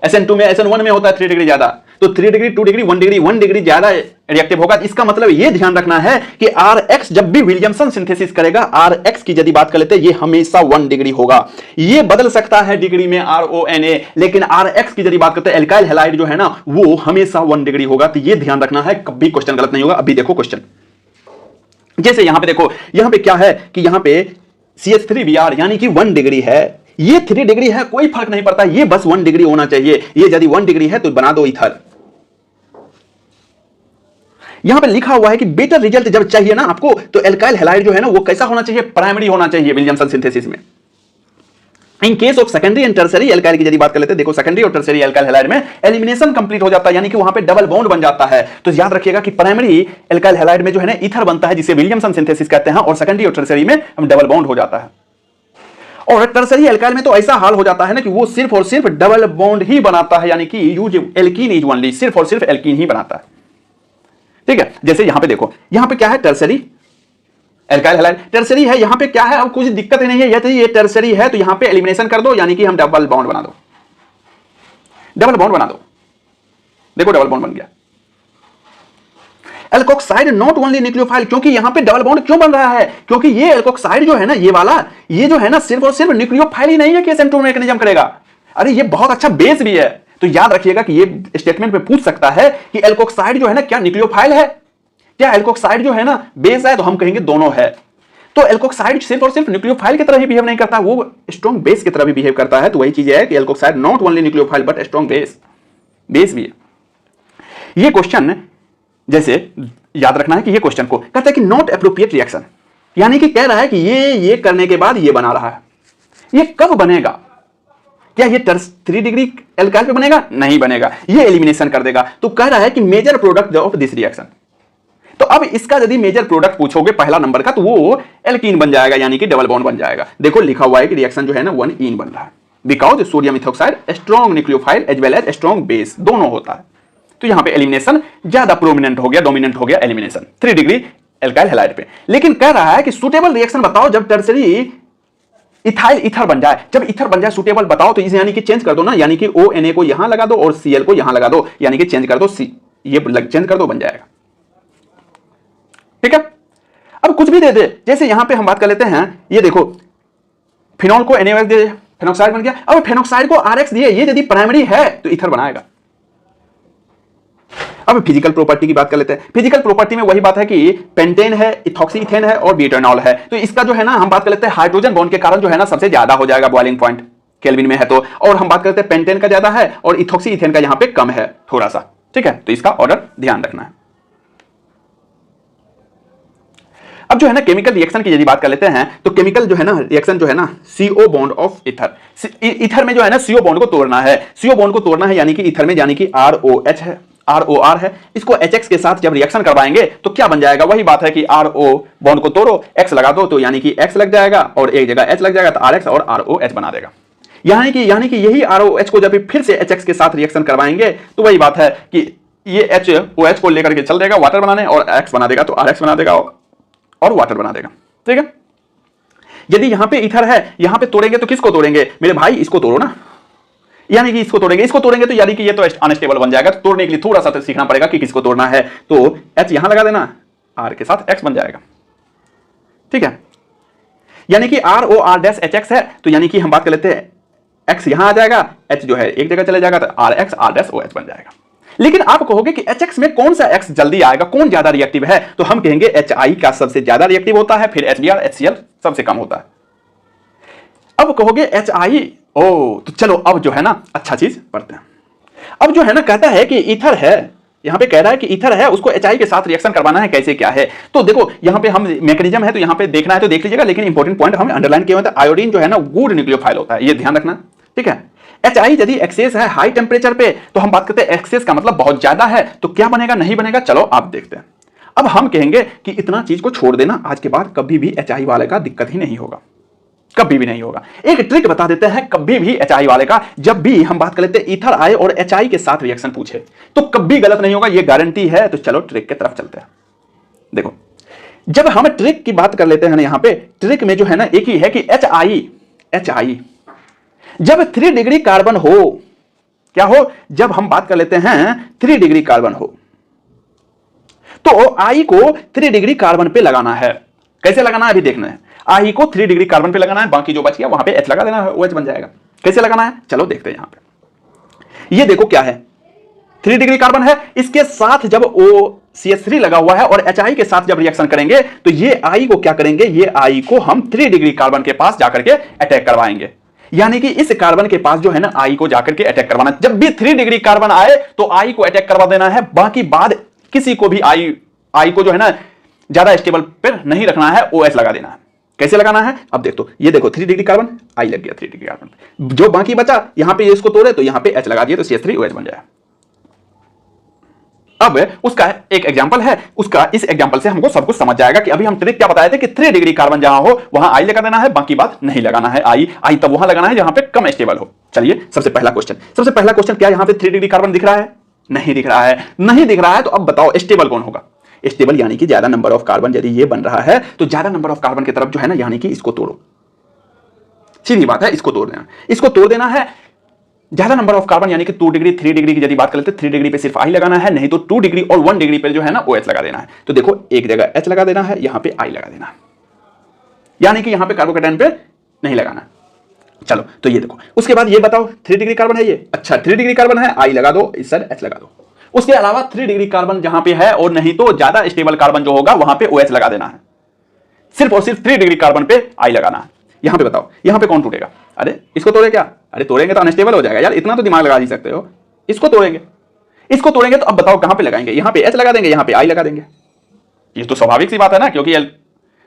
SN2 में SN1 में होता है 3 डिग्री ज्यादा, तो 3 डिग्री 2 डिग्री 1 डिग्री ज्यादा रिएक्टिव होगा। इसका मतलब ये ध्यान रखना है कि Rx जब भी विलियमसन सिंथेसिस करेगा, Rx की यदि बात कर लेते हैं ये हमेशा 1 डिग्री होगा। ये बदल सकता है डिग्री में RONA, लेकिन Rx की यदि बात करते हैं एल्काइल हैलाइड जो है ना वो हमेशा 1 डिग्री होगा। तो ये ध्यान रखना है, कभी क्वेश्चन गलत नहीं होगा। अभी देखो क्वेश्चन, जैसे यहां पे देखो, यहां पे क्या है कि यहां पे CH3Br यानी कि 1 डिग्री है, ये 3 डिग्री है, कोई फर्क नहीं पड़ता, ये बस 1 डिग्री होना चाहिए। ये यदि 1 डिग्री है तो बना दो ईथर। यहां पे लिखा हुआ है कि बेटर रिजल्ट जब चाहिए ना आपको, तो एल्काइल हैलाइड जो है ना वो कैसा होना चाहिए, प्राइमरी होना चाहिए विलियमसन सिंथेसिस में। In case of secondary and tertiary alkyl की यदि बात कर लेते हैं, देखो सेकेंडरी और टर्सरी एल्काइल हैलाइड में एलिमिनेशन कंप्लीट हो जाता है, यानी कि वहां पे डबल बॉन्ड बन जाता है। तो याद रखिएगा कि प्राइमरी एल्काइल हैलाइड में जो है ना ईथर बनता है जिसे विलियमसन सिंथेसिस कहते हैं, और सेकेंडरी और टर्सरी में हम डबल बॉन्ड हो जाता है। और टर्सरी एल्काइल में तो ऐसा हाल हो जाता है ना कि वो सिर्फ और सिर्फ डबल बॉन्ड ही बनाता है, यानी कि यूज एल्कीन इज ओनली, सिर्फ और सिर्फ एल्कीन ही बनाता है। ठीक है, जैसे यहां पे देखो, यहां पे क्या है, टर्सरी एल्काइल हैलाइड टर्सरी है, यहां पे क्या है, अब कुछ दिक्कत ही नहीं है, यदि ये टर्सरी है तो यहां पे एलिमिनेशन कर दो, यानी कि हम डबल बॉन्ड बना दो, डबल बॉन्ड बना दो। देखो डबल बॉन्ड बन गया। एल्कोक्साइड नॉट ओनली न्यूक्लियोफाइल, क्योंकि यहां पे डबल बॉन्ड क्यों बन रहा है, क्योंकि ये एल्कोक्साइड जो है ना, ये वाला, ये जो है ना सिर्फ और सिर्फ न्यूक्लियोफाइल ही नहीं है कि SN2 मैकेनिज्म करेगा, अरे ये बहुत अच्छा बेस भी है। तो याद रखिएगा कि ये स्टेटमेंट पे पूछ सकता है कि एल्कोक्साइड जो है ना क्या न्यूक्लियोफाइल है, क्या एल्कोक्साइड जो है ना बेस है, तो हम कहेंगे दोनों है। तो एल्कोक्साइड सिर्फ और सिर्फ न्यूक्लियोफाइल की तरह ही बिहेव नहीं करता, वो स्ट्रॉन्ग बेस की तरह भी बिहेव करता है। तो वही चीज है कि alkoxide not only nucleophile but strong base, base भी है। ये क्वेश्चन जैसे याद रखना है कि ये क्वेश्चन को कहता है कि नॉट एप्रोप्रिएट रिएक्शन, यानी कि कह रहा है कि ये करने के बाद ये बना रहा है, ये कब बनेगा, क्या ये 3 डिग्री एल्काइल पे बनेगा, नहीं बनेगा, ये एलिमिनेशन कर देगा। तो कह रहा है कि major product of this reaction, तो अब इसका यदि मेजर प्रोडक्ट पूछोगे पहला नंबर का, तो वो एल्कीन बन जाएगा, यानी कि डबल बॉन्ड बन जाएगा। देखो लिखा हुआ है कि रिएक्शन जो है ना 1-इन बन रहा है, because sodium ethoxide strong nucleophile as well as strong base दोनों होता है। तो यहां पे एलिमिनेशन ज्यादा प्रोमिनेंट हो गया, डोमिनेंट हो गया एलिमिनेशन 3 डिग्री एल्काइल हैलाइड पे। लेकिन कह रहा है कि सुटेबल रिएक्शन बताओ जब टर्सरी इथाइल ईथर बन जाए, जब ईथर बन जाए सुटेबल बताओ, तो इसे यानी कि चेंज कर दो ना, यानी कि ONA को यहां लगा दो और Cl को यहां लगा दो, यानी कि चेंज कर दो, ये चेंज कर दो, बन जाएगा। ठीक है, अब कुछ भी दे दे, जैसे यहां पे हम बात कर लेते हैं, ये देखो फिनॉल को NaOH दे, फेनोक्साइड बन गया। अब फेनोक्साइड को RX दिए, ये यदि प्राइमरी है तो ईथर बनाएगा। अब फिजिकल प्रॉपर्टी की बात कर लेते हैं। फिजिकल प्रॉपर्टी में वही बात है कि पेंटेन है, इथॉक्सी इथेन है और ब्यूटेनॉल है, तो इसका जो है ना हम बात कर लेते हैं हाइड्रोजन बॉन्ड के कारण जो है ना सबसे ज्यादा हो जाएगा बॉइलिंग पॉइंट केल्विन में है तो, और हम बात करते हैं पेंटेन का ज्यादा है और इथॉक्सी इथेन का यहां पे कम है थोड़ा सा। ठीक है, तो इसका ऑर्डर ध्यान रखना है। अब जो है ना केमिकल रिएक्शन की यदि बात कर लेते हैं, तो केमिकल जो है ना रिएक्शन जो है ना CO bond of ether, ether में जो है ना CO बॉन्ड को तोड़ना है, CO बॉन्ड को तोड़ना है, यानी कि ईथर में यानी कि ROH है, ROR है, इसको HX के साथ जब रिएक्शन करवाएंगे तो क्या बन जाएगा, वही बात है कि RO बॉन्ड को तोड़ो, X लगा दो, तो यानी कि X लग जाएगा और एक जगह H लग जाएगा, तो RX और ROH बना देगा। यानी कि यही ROH को जब फिर से HX के साथ रिएक्शन करवाएंगे तो वही बात है कि ये HOH को लेकर के चल देगा वाटर बनाने और X बना देगा, तो RX बना देगा और वाटर बना देगा। ठीक है, यदि यहां पे ईथर है, यहां पे तोड़ेंगे तो किसको तोड़ेंगे मेरे भाई, इसको तोड़ो ना, यानी कि इसको तोड़ेंगे तो यानी कि ये तो अनस्टेबल बन जाएगा। तो तोड़ने के लिए थोड़ा सा तो सीखना पड़ेगा कि किसको तोड़ना है, तो H यहां लगा देना, R के साथ X बन जाएगा। ठीक है, यानी कि ROR-HX है, तो यानी कि हम बात कर लेते हैं X यहां आ जाएगा, H जो है एक जगह चले जाएगा, तो RX R'OH बन जाएगा। लेकिन आप कहोगे कि HX में कौन सा X जल्दी आएगा, कौन ज्यादा रिएक्टिव है, तो हम कहेंगे HI का सबसे ज्यादा रिएक्टिव होता है, फिर HBr HCl सबसे कम होता है। अब कहोगे HI, ओ तो चलो अब जो है ना अच्छा चीज पढ़ते हैं। अब जो है ना कहता है कि ईथर है, यहां पे कह रहा है कि ईथर है, उसको HI के साथ रिएक्शन करवाना है, कैसे क्या है। तो देखो यहां पे हम मैकेनिज्म है, तो यहां पे देखना है तो देख लीजिएगा, लेकिन इंपॉर्टेंट पॉइंट हमें अंडरलाइन किया हुआ है। आयोडीन जो है ना गुड न्यूक्लियोफाइल होता है, ये ध्यान रखना, ठीक है। HI यदि एक्सेस है हाई टेम्परेचर पे, तो हम बात करते हैं एक्सेस का मतलब बहुत ज्यादा है, तो क्या बनेगा नहीं बनेगा, चलो आप देखते हैं। अब हम कहेंगे कि इतना चीज को छोड़ देना, आज के बाद कभी भी HI वाले का दिक्कत ही नहीं होगा, कभी भी नहीं होगा। एक ट्रिक बता देते हैं, कभी भी HI वाले का जब भी हम बात कर लेते हैं ईथर आए और HI के साथ रिएक्शन पूछे तो कभी गलत नहीं होगा, ये गारंटी है। तो चलो ट्रिक की तरफ चलते हैं। देखो जब हम ट्रिक की बात कर लेते हैं ना, यहां पे ट्रिक में जो है ना एक ही है कि HI जब 3 डिग्री कार्बन हो, क्या हो, जब हम बात कर लेते हैं 3 डिग्री कार्बन हो, तो I को 3 डिग्री कार्बन पे लगाना है। कैसे लगाना है अभी देखना है। I को 3 डिग्री कार्बन पे लगाना है, बाकी जो बच गया वहां पे H लगा देना है, OH बन जाएगा। कैसे लगाना है चलो देखते हैं। यहां पे ये देखो क्या है, 3 डिग्री कार्बन है, इसके साथ जब OCH3 लगा हुआ है और HI के साथ जब रिएक्शन करेंगे तो ये I को क्या करेंगे, ये I को हम 3 डिग्री कार्बन के पास जाकर के अटैक करवाएंगे। यानी कि इस कार्बन के पास जो है ना I को जाकर के अटैक करवाना। जब भी 3 डिग्री कार्बन आए तो I को अटैक करवा देना है, बाकी बाद किसी को भी I को जो है ना ज्यादा स्टेबल पर नहीं रखना है, OH लगा देना है। कैसे लगाना है अब देख, तो ये देखो 3 डिग्री कार्बन I लग गया 3 डिग्री कार्बन, जो बाकी बचा यहां पे इसको तोड़े तो यहां पे H लगा दिए तो CH3OH बन जाए। अब उसका एक एग्जांपल है, उसका इस एग्जांपल से हमको सब कुछ समझ जाएगा कि अभी हम ट्रिक क्या बताए थे कि 3 डिग्री कार्बन जहां हो वहां I लगा देना है, बाकी बात नहीं लगाना है। I तब वहां लगाना है जहां पे कम स्टेबल हो। चलिए सबसे पहला क्वेश्चन, क्या यहां पे 3 डिग्री कार्बन दिख रहा है, नहीं दिख रहा है, नहीं दिख रहा है, तो अब बताओ स्टेबल कौन होगा। स्टेबल यानी कि ज्यादा नंबर ऑफ कार्बन यदि ये बन रहा है तो ज्यादा नंबर ऑफ कार्बन की तरफ जो है ना, यानी कि इसको तोड़ो, सीधी बात है, इसको तोड़ देना है। ज्यादा नंबर ऑफ कार्बन यानी कि 2 डिग्री 3 डिग्री की यदि बात कर लेते हैं, 3 डिग्री पे सिर्फ I लगाना है, नहीं तो 2 डिग्री और 1 डिग्री पे जो है ना OH लगा देना है। तो देखो एक जगह H लगा देना है, यहां पे I लगा देना है, यानी कि यहां पे कार्बोकेटायन पे नहीं लगाना। चलो तो ये देखो, उसके बाद ये बताओ 3 डिग्री कार्बन है ये, अच्छा 3 डिग्री कार्बन है, I लगा दो, इस साइड H लगा दो। उसके अलावा 3 डिग्री कार्बन जहां पे है और नहीं तो ज्यादा स्टेबल कार्बन जो होगा वहां पे OH लगा देना है, सिर्फ और सिर्फ 3 डिग्री कार्बन पे I लगाना है। यहां पे बताओ यहां पे कौन टूटेगा, अरे इसको तोड़े क्या, अरे तोड़ेंगे तो अनस्टेबल हो जाएगा यार, इतना तो दिमाग लगा ही सकते हो। इसको तोड़ेंगे तो अब बताओ कहां पे लगाएंगे, यहां पे H लगा देंगे, यहां पे I लगा देंगे। ये तो स्वाभाविक सी बात है ना, क्योंकि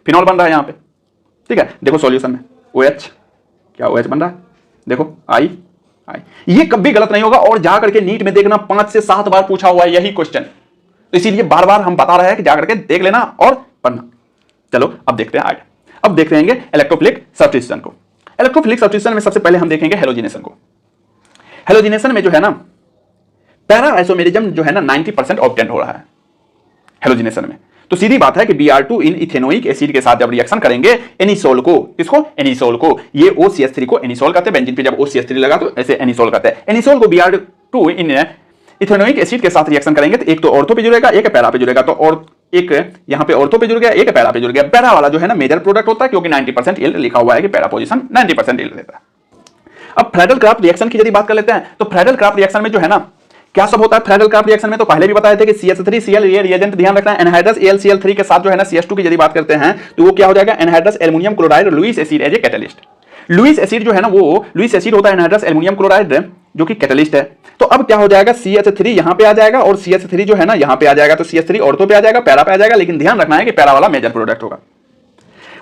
फिनॉल बन रहा है यहां पे, ठीक है। देखो सॉल्यूशन में OH, क्या OH बन रहा है, देखो I। ये कभी गलत नहीं होगा, और जाकर के नीट में देखना 5 से 7 बार पूछा हुआ है यही क्वेश्चन, तो इसीलिए बार बार हम बता रहे हैं कि जाकर के देख लेना और पढ़ना। चलो अब देखते हैं आगे, अब देख लेंगे इलेक्ट्रोफिलिक सब्स्टिट्यूशन को। इलेक्ट्रोफिलिक सब्स्टिट्यूशन में सबसे पहले हम देखेंगे हेलोजिनेशन को। हेलोजिनेशन में जो है ना पैरा आइसोमेरिज्म जो है ना 90% ऑब्टेंड हो रहा है हेलोजिनेशन में। तो सीधी बात है कि Br2 इन इथेनोइक एसिड के साथ जब रिएक्शन करेंगे एनिसोल को, किसको, एनिसोल को, ये OCH3 को एनिसोल कहते हैं, बेंजीन पे जब OCH3 लगा तो ऐसे एनिसोल कहते हैं। एनिसोल को Br2 इन इथेनोइक एसिड के साथ रिएक्शन करेंगे तो एक तो ऑर्थो पे जुड़ेगा, एक पैरा पे जुड़ेगा, तो और एक यहां पे ऑर्थो पे जुड़ गया, एक पैरा पे जुड़ गया। पैरा वाला जो है ना मेजर प्रोडक्ट होता है, क्योंकि 90% यील्ड लिखा हुआ है कि पैरा पोजीशन 90% यील्ड देता है। अब फ्रेडल-क्राफ्ट रिएक्शन की यदि बात कर लेते हैं, तो फ्रेडल-क्राफ्ट रिएक्शन में जो है ना क्या सब होता है फ्रेडल-क्राफ्ट रिएक्शन में, तो पहले भी बताए थे कि CH3Cl ये रिएजेंट ध्यान रखना है। एनहाइड्रस AlCl3 के साथ जो है ना CH2 की यदि बात करते हैं तो वो क्या हो जाएगा, anhydrous aluminium chloride Lewis acid as a catalyst. Lewis acid जो है ना वो लुईस एसिड होता है एनहाइड्रस एल्युमिनियम क्लोराइड जो कि कैटलिस्ट है। तो अब क्या हो जाएगा, CH3 यहां पे आ जाएगा और CH3 जो है ना यहां पे आ जाएगा, तो CH3 ऑर्थो पे आ जाएगा, पैरा पे आ जाएगा, लेकिन ध्यान रखना है कि पैरा वाला मेजर प्रोडक्ट होगा।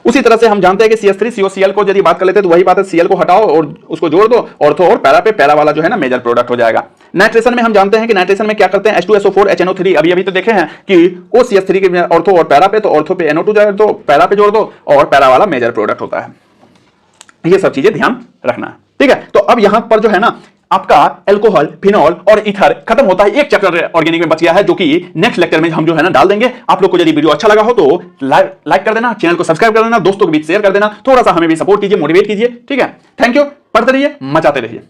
उसी तरह से हम जानते हैं कि CH3COCl को यदि बात कर लेते हैं तो वही बात है, Cl को हटाओ और उसको जोड़ दो, ऑर्थो और पैरा पे, पैरा वाला जो है ना मेजर प्रोडक्ट हो जाएगा। नाइट्रेशन में हम जानते हैं कि नाइट्रेशन में क्या करते हैं, H2SO4 HNO3, अभी तो देखे हैं कि OCH3 के ऑर्थो और पैरा पे, तो ऑर्थो पे NO2 जोड़ दो, पैरा पे जोड़ दो, और पैरा वाला मेजर प्रोडक्ट होता है। ये सब चीजें ध्यान रखना है, ठीक है। तो अब यहां पर जो है ना आपका एल्कोहल, फिनॉल और ईथर खत्म होता है। एक चैप्टर ऑर्गेनिक में बच गया है जो कि नेक्स्ट लेक्चर में हम जो है ना डाल देंगे। आप लोग को यदि वीडियो अच्छा लगा हो तो लाइक कर देना, चैनल को सब्सक्राइब कर देना, दोस्तों के बीच शेयर कर देना, थोड़ा सा हमें भी सपोर्ट कीजिए, मोटिवेट कीजिए, ठीक है। थैंक यू, पढ़ते रहिए, मचाते रहिए।